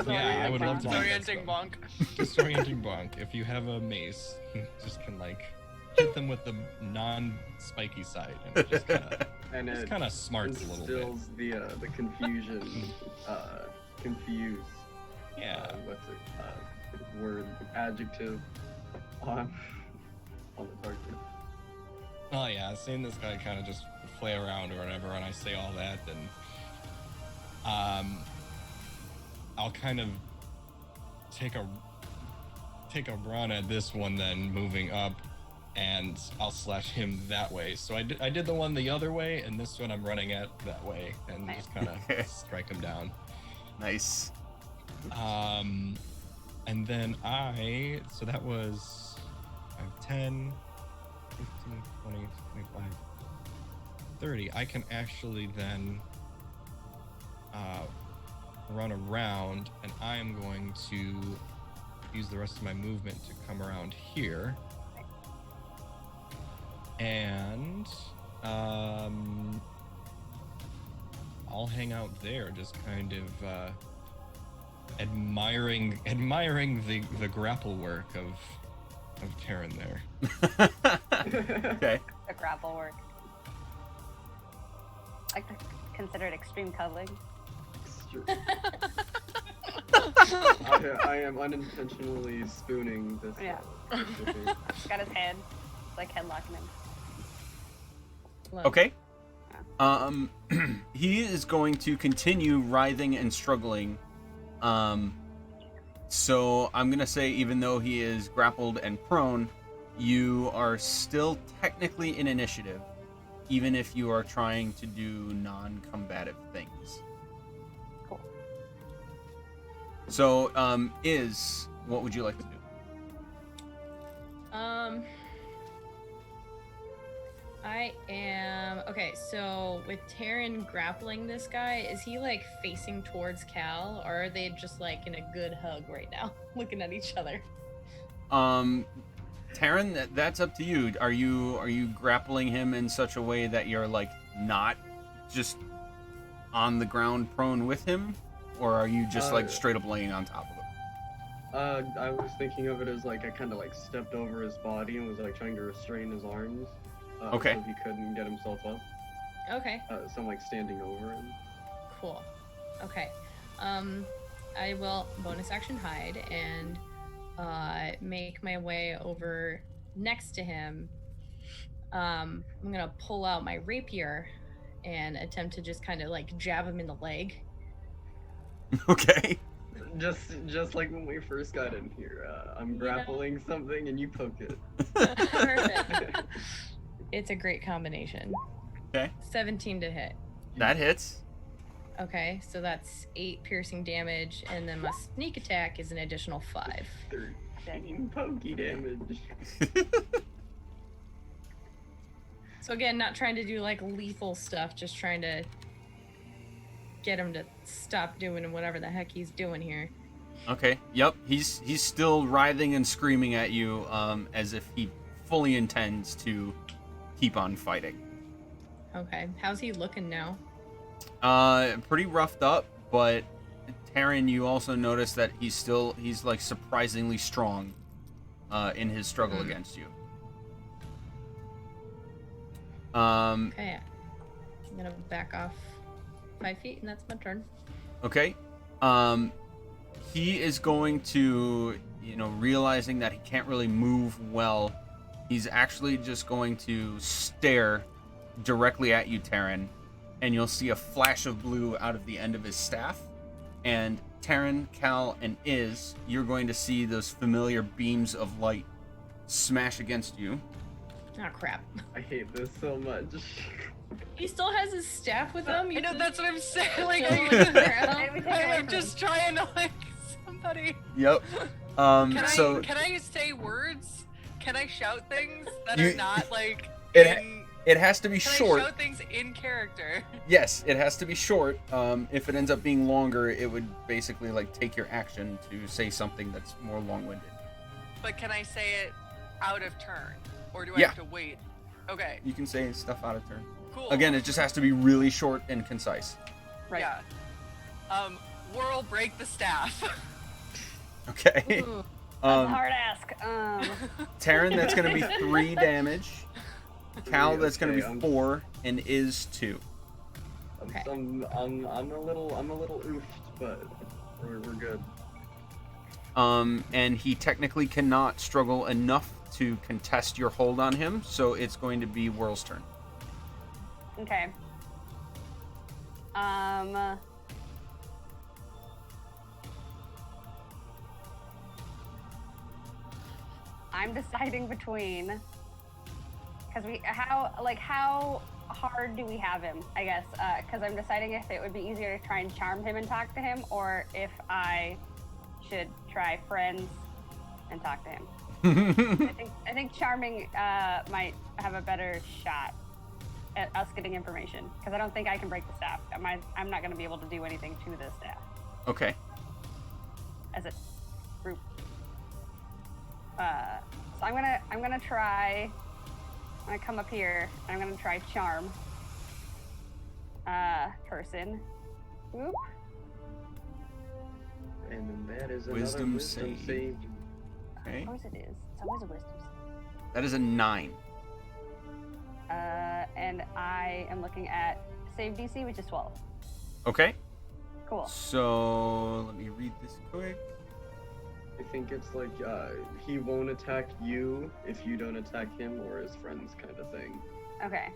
Yeah, I would love to. Disorienting bonk. Disorienting bonk. If you have a mace, you just can like hit them with the non-spiky side, and it And just it kind of smarts a little bit. instills the confusion, confuse. Yeah. What's it? Word, adjective on the target. Oh yeah, seeing this guy kind of just play around or whatever, and I say all that, then I'll kind of take a run at this one, then moving up, and I'll slash him that way. So I did the one the other way, and this one I'm running at that way, and just kind of strike him down. Nice. And then so that was 10, 15, 20, 25, 30. I can actually then run around, and I am going to use the rest of my movement to come around here. And I'll hang out there, just kind of admiring the grapple work of Terran there. Okay. The grapple work. I could consider it extreme cuddling. I am unintentionally spooning this. Yeah. Got his head, like headlocking him. Love. Okay. He is going to continue writhing and struggling. So I'm gonna say, even though he is grappled and prone, you are still technically in initiative, even if you are trying to do non-combative things. Cool. So, what would you like to do? I am okay. So with Terran grappling this guy, is he like facing towards Cal, or are they just like in a good hug right now, looking at each other? Taryn, that's up to you. Are you grappling him in such a way that you're like not just on the ground prone with him, or are you just like straight up laying on top of him? I was thinking of it as like I kind of like stepped over his body and was like trying to restrain his arms. Okay. So he couldn't get himself up. Okay. So I'm like standing over him. Cool. Okay. I will bonus action hide and make my way over next to him. I'm gonna pull out my rapier and attempt to just kind of like jab him in the leg. Okay. Just like when we first got in here, I'm grappling something and you poke it. Perfect. It's a great combination. Okay. 17 to hit. That hits. Okay, so that's 8 piercing damage, and then my sneak attack is an additional 5. 13 pokey damage. So again, not trying to do like lethal stuff, just trying to get him to stop doing whatever the heck he's doing here. Okay. Yep. He's still writhing and screaming at you, as if he fully intends to keep on fighting. Okay, how's he looking now? Pretty roughed up, but Taryn, you also notice that he's like surprisingly strong, in his struggle against you. Okay, I'm gonna back off 5 feet, and that's my turn. Okay. He is going to, realizing that he can't really move well, he's actually just going to stare directly at you, Taryn, and you'll see a flash of blue out of the end of his staff. And Taryn, Cal, and you're going to see those familiar beams of light smash against you. Oh crap. I hate this so much. He still has his staff with him? I know, that's what I'm saying. Like, I'm just trying to like somebody. Yep. Can I say words? Can I shout things that are not like? It has to be short. Can I shout things in character? Yes, it has to be short. If it ends up being longer, it would basically like take your action to say something that's more long-winded. But can I say it out of turn, or do I Yeah. have to wait? Okay. You can say stuff out of turn. Cool. Again, it just has to be really short and concise. Right. Yeah. Whirl, break the staff. Okay. Ooh. That's a hard ask. Taryn, that's going to be 3 damage. Cal, that's going to be Okay, 4, and is 2. Okay. I'm a little oofed, but we're good. And he technically cannot struggle enough to contest your hold on him, so it's going to be Whirl's turn. Okay. I'm deciding between, because how hard do we have him? I guess because I'm deciding if it would be easier to try and charm him and talk to him, or if I should try friends and talk to him. I think charming might have a better shot at us getting information, because I don't think I can break the staff. I'm not going to be able to do anything to the staff Okay. as a group. So I'm gonna try. I'm gonna come up here and I'm gonna try charm person. Whoop. And then that is another Wisdom wisdom save. save. Okay. Of course it is. It's always a wisdom save. That is a 9. And I am looking at save DC, which is 12. Okay. Cool. So let me read this quick. I think it's like he won't attack you if you don't attack him or his friends, kind of thing. Okay.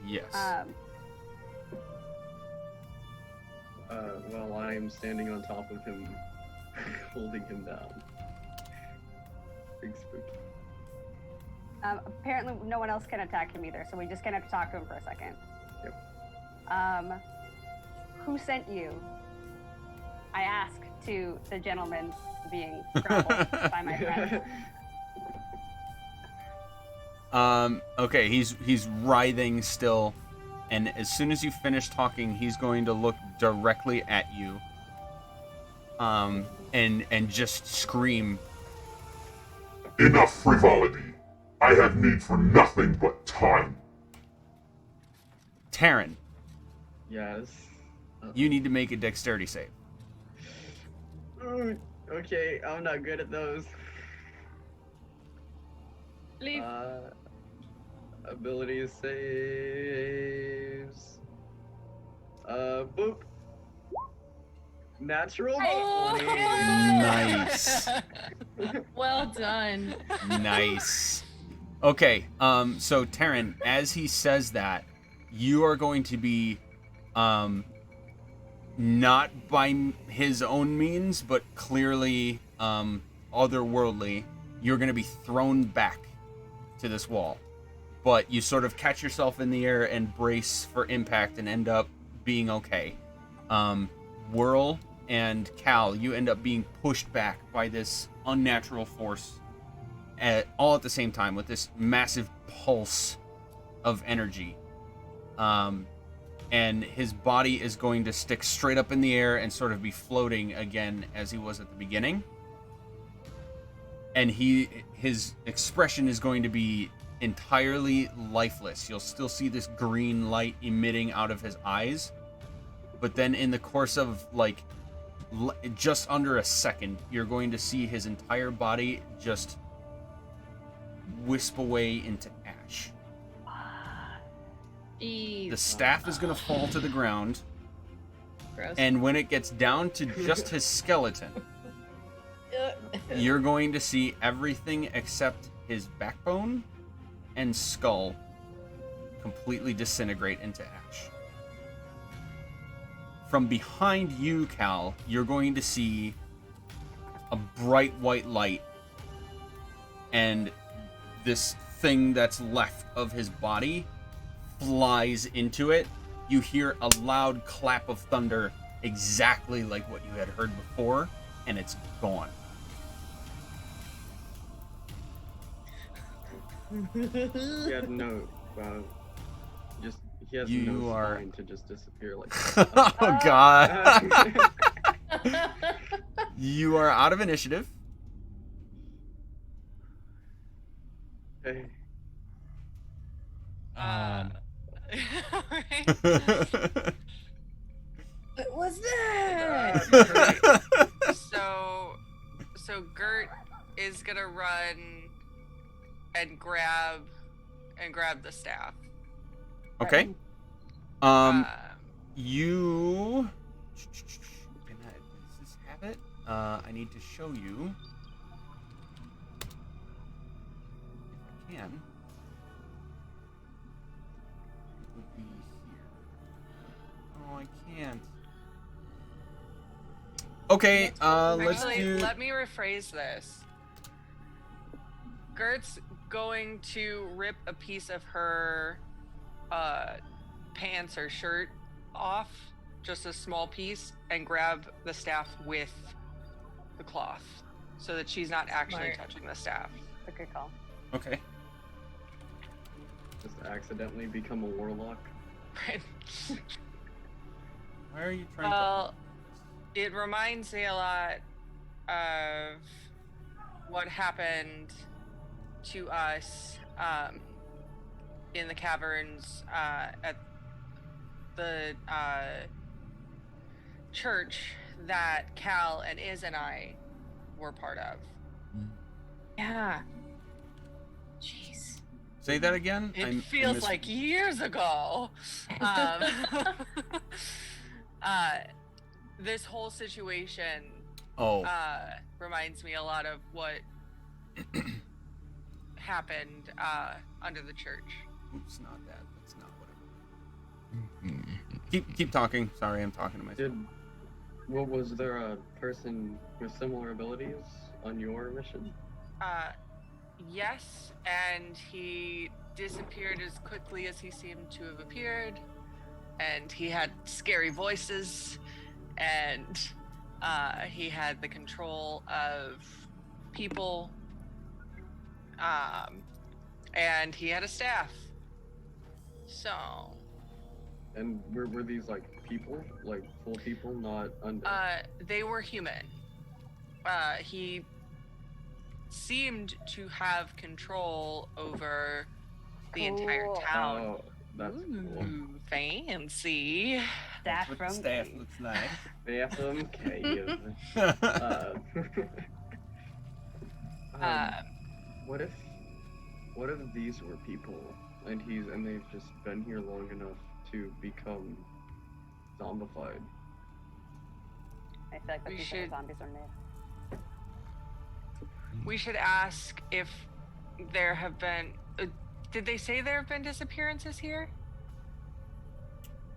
Yes. While I'm standing on top of him, holding him down. Big spooky. Apparently, no one else can attack him either, so we just gonna have to talk to him for a second. Yep. Who sent you? I ask to the gentleman being grappled by my friend. Okay, he's writhing still, and as soon as you finish talking, he's going to look directly at you. And just scream. Enough frivolity. I have need for nothing but time. Taryn, Yes. you need to make a dexterity save. Ooh, okay, I'm not good at those. Leave. Ability saves. Boop. Natural 20. Nice. Well done. Nice. Okay, so Taryn, as he says that, you are going to be, not by his own means, but clearly, otherworldly, you're going to be thrown back to this wall. But you sort of catch yourself in the air and brace for impact and end up being okay. Whirl and Cal, you end up being pushed back by this unnatural force all at the same time with this massive pulse of energy. And his body is going to stick straight up in the air and sort of be floating again as he was at the beginning. And his expression is going to be entirely lifeless. You'll still see this green light emitting out of his eyes. But then in the course of like just under a second, you're going to see his entire body just wisp away into ash. The staff is going to fall to the ground. Gross. And when it gets down to just his skeleton, you're going to see everything except his backbone and skull completely disintegrate into ash. From behind you, Cal, you're going to see a bright white light, and this thing that's left of his body flies into it. You hear a loud clap of thunder, exactly like what you had heard before, and it's gone. He had no, he has You no are- spine to just disappear like that. Oh god. You are out of initiative. Okay. What was that? So Gert is gonna run and grab the staff. Okay. You. Does this have it? I need to show you. If I can. It would be here. Oh, I can't. Okay, let's Actually, do. let me rephrase this. Gert's going to rip a piece of her pants or shirt off, just a small piece, and grab the staff with the cloth so that she's not actually Smart. touching the staff. That's a good call. Okay. Just accidentally become a warlock. Right. Why are you trying Well, it reminds me a lot of what happened to us in the caverns at the church that Cal and Iz and I were part of. Yeah. Jeez. Say that again. It I feels missed- like years ago. Um, this whole situation Oh, reminds me a lot of what happened under the church. oops, not that. That's not what it. Mhm. Keep talking. Sorry, I'm talking to myself. Was there a person with similar abilities on your mission? Yes, and he disappeared as quickly as he seemed to have appeared, and he had scary voices, and he had the control of people, and he had a staff. So, And were these like people, like full people, not undead? they were human. He seemed to have control over the entire Cool. town. Oh, that's cool. Ooh, fancy. Staff What from the staff Cave. looks like. Bathroom cave. What if these were people and they've just been here long enough to become zombified? I feel like the We people should- zombies are made. We should ask if there have been. Did they say there have been disappearances here?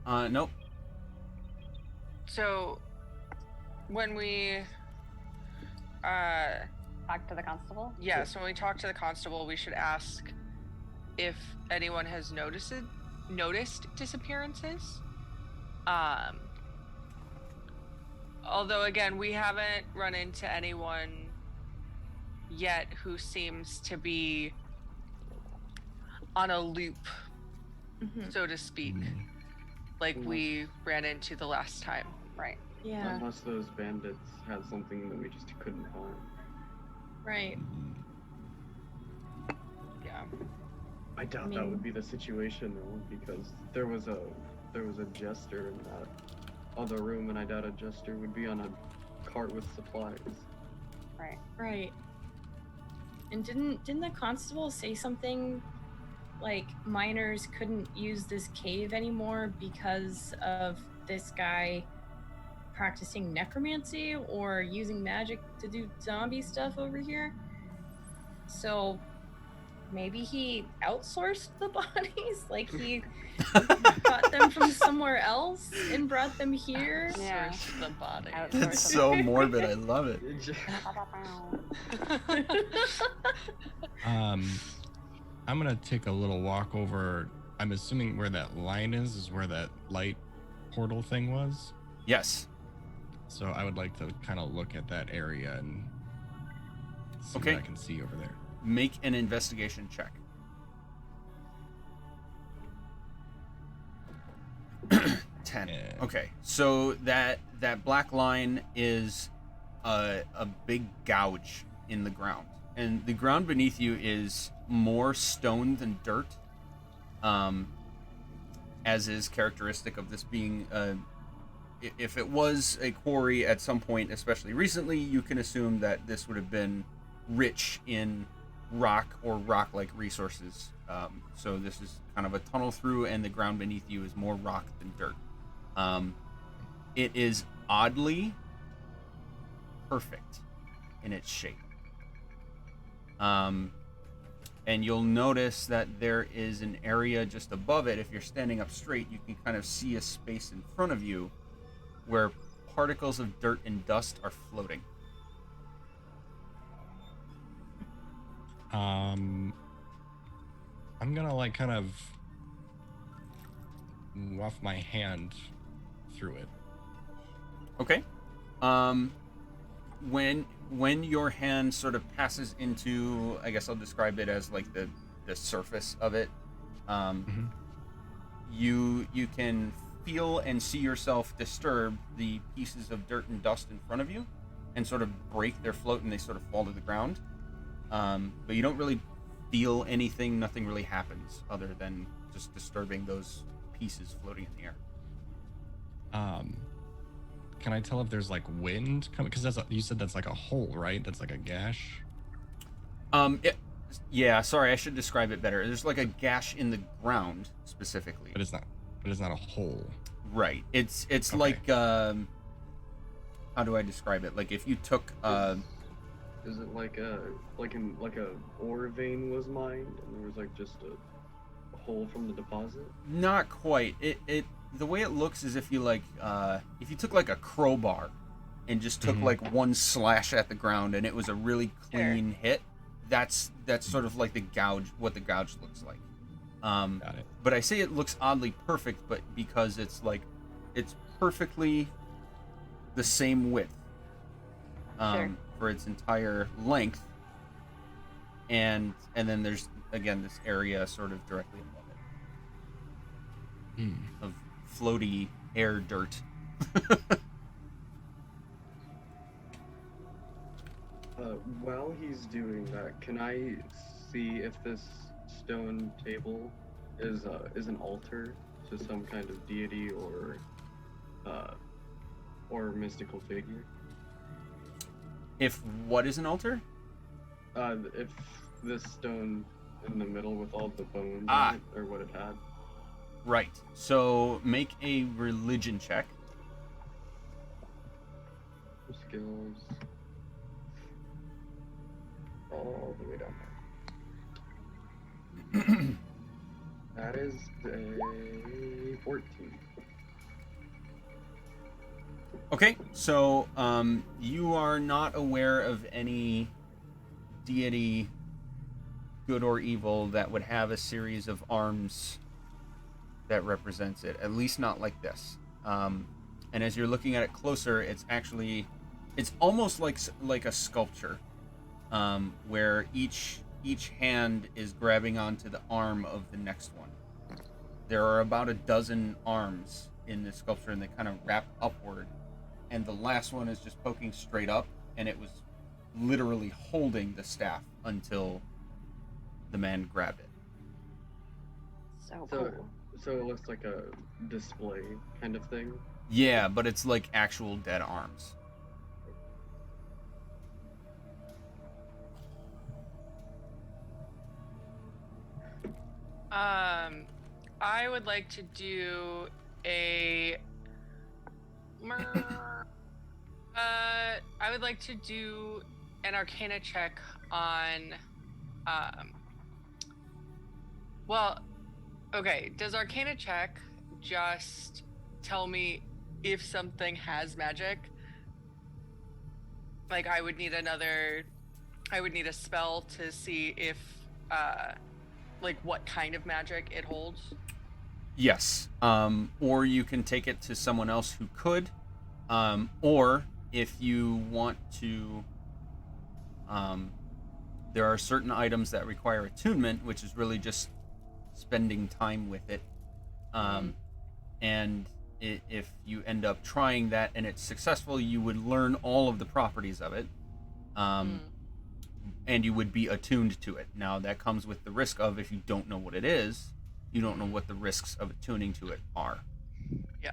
Nope. So, when we. Talk to the constable. Yes, when we talk to the constable, we should ask if anyone has noticed disappearances. Although again, we haven't run into anyone yet who seems to be on a loop, so to speak, like we ran into the last time. Right. Yeah. Unless those bandits had something that we just couldn't find. Right. Yeah. I doubt that would be the situation though, because there was a jester in that other room, and I doubt a jester would be on a cart with supplies. Right. Right. And didn't the constable say something like miners couldn't use this cave anymore because of this guy practicing necromancy or using magic to do zombie stuff over here? So maybe he outsourced the bodies, like he got them from somewhere else and brought them here. Yeah. Source the body. Outsource It's so morbid. I love it. I'm gonna take a little walk over. I'm assuming where that line is where that light portal thing was. Yes. So I would like to kind of look at that area and see Okay. what I can see over there. Make an investigation check. 10. Yeah. Okay, so that black line is a big gouge in the ground, and the ground beneath you is more stone than dirt, as is characteristic of this being if it was a quarry at some point, especially recently, you can assume that this would have been rich in rock or rock-like resources. So this is kind of a tunnel through, and the ground beneath you is more rock than dirt. It is oddly perfect in its shape. And you'll notice that there is an area just above it. If you're standing up straight, you can kind of see a space in front of you where particles of dirt and dust are floating. I'm gonna like kind of waft my hand through it. Okay. When your hand sort of passes into, I guess I'll describe it as like the surface of it, you can feel and see yourself disturb the pieces of dirt and dust in front of you, and sort of break their float, and they sort of fall to the ground. But you don't really feel anything. Nothing really happens other than just disturbing those pieces floating in the air. Can I tell if there's like wind coming? Because you said that's like a hole, right? That's like a gash. Yeah, sorry, I should describe it better. There's like a gash in the ground specifically. But it's not a hole. Right. It's Okay. like how do I describe it? Like if you took Is it like a ore vein was mined and there was like just a hole from the deposit? not quite. It the way it looks is if you like if you took like a crowbar and just took like one slash at the ground and it was a really clean hit, that's sort of like what the gouge looks like. Got it. But I say it looks oddly perfect, but because it's perfectly the same width for its entire length, and then there's again this area sort of directly above it of floaty air dirt. While he's doing that, can I see if this stone table is an altar to some kind of deity or mystical figure? If what is an altar? If this stone in the middle with all the bones on it, or what it had. Right. So make a religion check. Skills. All the way down there. That is a 14. Okay, so you are not aware of any deity, good or evil, that would have a series of arms that represents it. At least not like this. And as you're looking at it closer, it's almost like a sculpture, where each hand is grabbing onto the arm of the next one. There are about a dozen arms in this sculpture, and they kind of wrap upward. And the last one is just poking straight up, and it was literally holding the staff until the man grabbed it. So cool. So it looks like a display kind of thing? Yeah, but it's like actual dead arms. I would like to do I would like to do an Arcana check on, well, okay, does Arcana check just tell me if something has magic? Like I would need a spell to see if, like what kind of magic it holds? Yes. Or you can take it to someone else who could. Or if you want to, there are certain items that require attunement, which is really just spending time with it. And if you end up trying that and it's successful, you would learn all of the properties of it. And you would be attuned to it. Now, that comes with the risk of, if you don't know what it is, you don't know what the risks of attuning to it are. Yeah.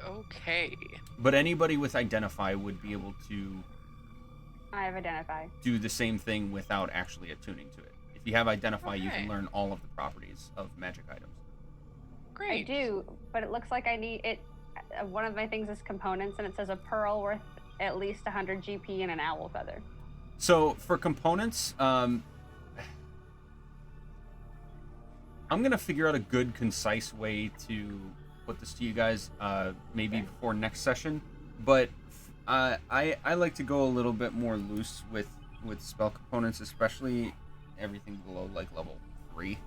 Okay. But anybody with Identify would be able to I have Identify. do the same thing without actually attuning to it. If you have Identify, you Okay. can learn all of the properties of magic items. Great. I do, but it looks like I need it. One of my things is components, and it says a pearl worth at least 100 GP and an owl feather. So for components, I'm gonna figure out a good, concise way to put this to you guys, maybe before next session. But I like to go a little bit more loose with spell components, especially everything below like level 3.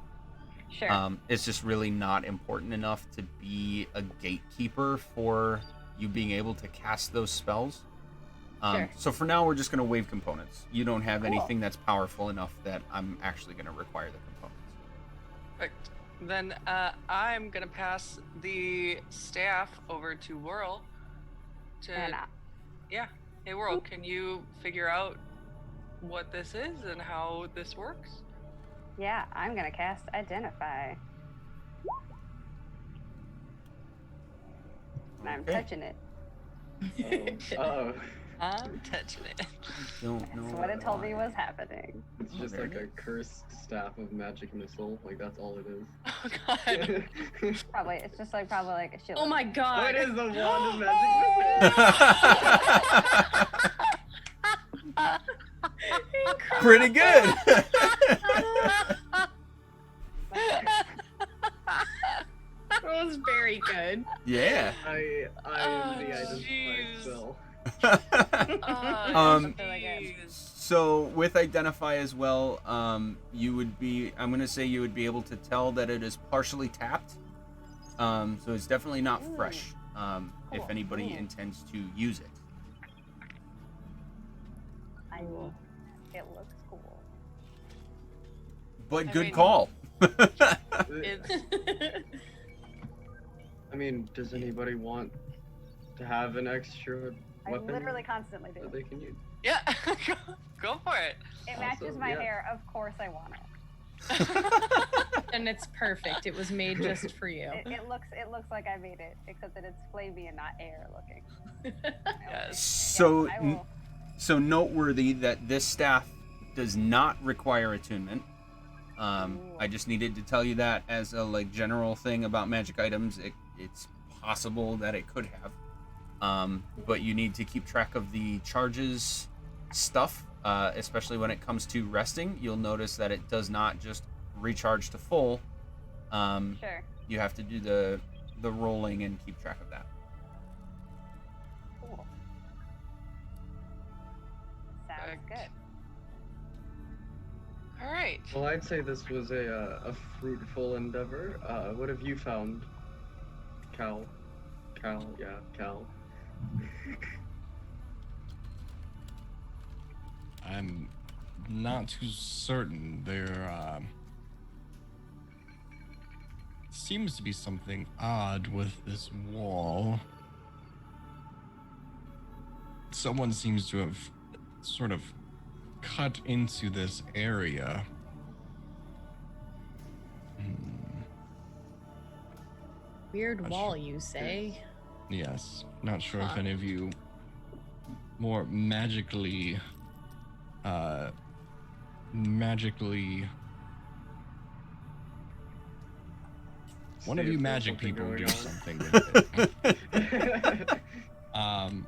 Sure. It's just really not important enough to be a gatekeeper for you being able to cast those spells. Sure. So for now, we're just going to wave components. You don't have Cool. anything that's powerful enough that I'm actually going to require the components. Perfect. Then I'm gonna pass the staff over to Whirl. And Yeah. Hey Whirl, can you figure out what this is and how this works? yeah, I'm gonna cast Identify. And I'm Okay. touching it. Oh. I'm touching it. Don't know. That's what it told me was happening. It's just There like it a cursed staff of magic missile. Like that's all it is. Oh god. Probably it's just like a shield. Oh my Oh, god. it is the wand of magic missile. Pretty good. That was very good. Yeah. I Oh, the identify jeez. spell. Jeez. So with identify as well, you would be. I'm gonna say you would be able to tell that it is partially tapped. So it's definitely not fresh. If Cool. anybody Cool. intends to use it. I mean, it looks cool. But I good mean- call. It's I mean, does anybody want to have an extra I weapon literally constantly do. that they can use? yeah. Go for it. It matches Awesome, my yeah. hair. Of course I want it. And it's perfect. It was made just for you. It looks like I made it, except that it's flamey and not air looking. Yes. So, I will. so noteworthy that this staff does not require attunement. I just needed to tell you that as a general thing about magic items. It's possible that it could have, but you need to keep track of the charges stuff, especially when it comes to resting. You'll notice that it does not just recharge to full. Sure. You have to do the rolling and keep track of that. Cool. Sounds Perfect. good. All right. Well, I'd say this was a fruitful endeavor. What have you found, Cal? Yeah, Cal. I'm not too certain. There seems to be something odd with this wall. Someone seems to have sort of cut into this area. Weird Not wall, sure. you say? Yes, not sure if Huh. any of you more magically one of See you if there's magic something people going do on. something with it.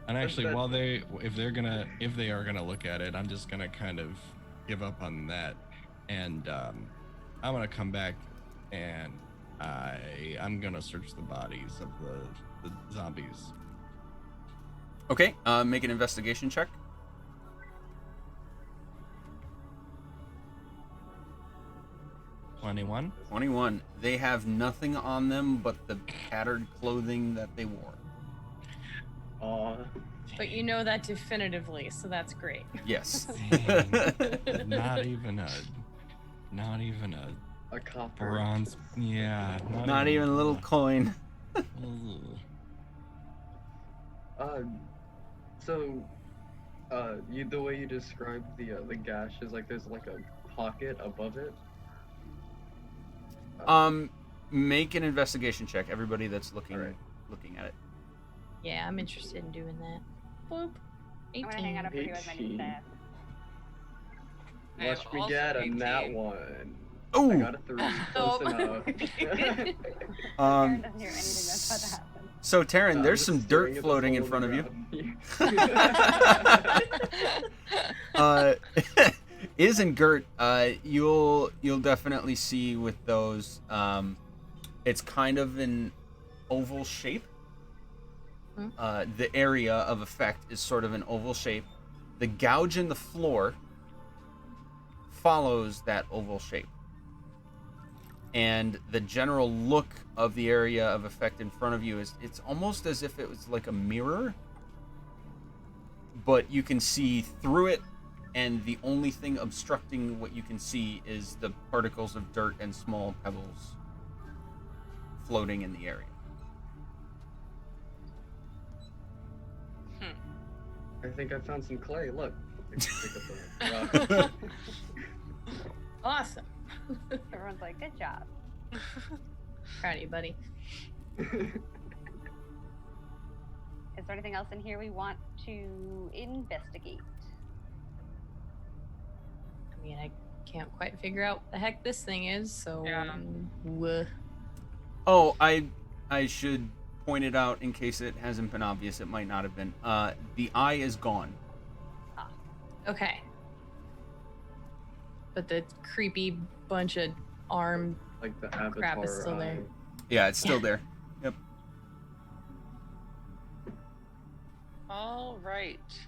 And actually, that- while if they are gonna look at it, I'm just gonna kind of give up on that, and I'm gonna come back, and I'm gonna search the bodies of the zombies. Okay, make an investigation check. 21. 21. They have nothing on them but the tattered clothing that they wore. Aw. But you know that definitively, so that's great. Yes. Dang. not even a A copper. bronze. Yeah. Not even a little coin. Ugh. So, the way you described the gash is like there's like a pocket above it. Make an investigation check. Everybody that's looking Alright. looking at it. Yeah, I'm interested in doing that. Boop. I'm gonna hang out 18. up for you as my new 18. staff. I have Watch me also get a 18. nat 1. I Oh. got a 3. Oh. Close enough. Aaron Um. doesn't hear anything that's about to happen. So Taryn, I'm there's just some staring dirt at this floating in hole front of you. the ground. Is and Gert, you'll definitely see with those. It's kind of an oval shape. Hmm. The area of effect is sort of an oval shape. The gouge in the floor follows that oval shape. And the general look of the area of effect in front of you is it's almost as if it was like a mirror, but you can see through it, and the only thing obstructing what you can see is the particles of dirt and small pebbles floating in the area. I think I found some clay. Look. I can pick up a rock. Awesome. Everyone's like, good job. Proud of you, buddy. Is there anything else in here we want to investigate? I mean, I can't quite figure out what the heck this thing is, so. Yeah. Oh, I should point it out in case it hasn't been obvious. It might not have been. The eye is gone. Okay. But the creepy bunch of arm Like the Avatar crap is still there. Yeah, it's still there. Yep. All right. Does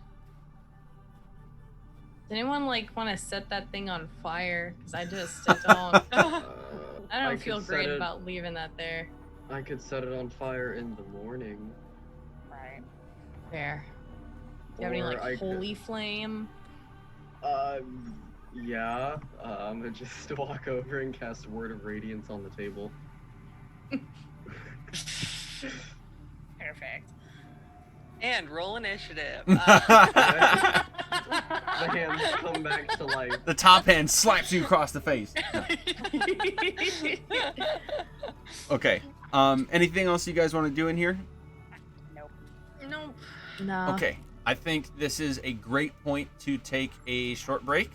anyone like want to set that thing on fire? Because I don't. I don't feel great about leaving that there. I could set it on fire in the morning. Right. There. Do you have any Or like I holy flame? Yeah. I'm gonna just walk over and cast Word of Radiance on the table. Perfect. And roll initiative. The hands come back to life. The top hand slaps you across the face. Okay. Anything else you guys want to do in here? Nope. Nope. No. Okay. I think this is a great point to take a short break.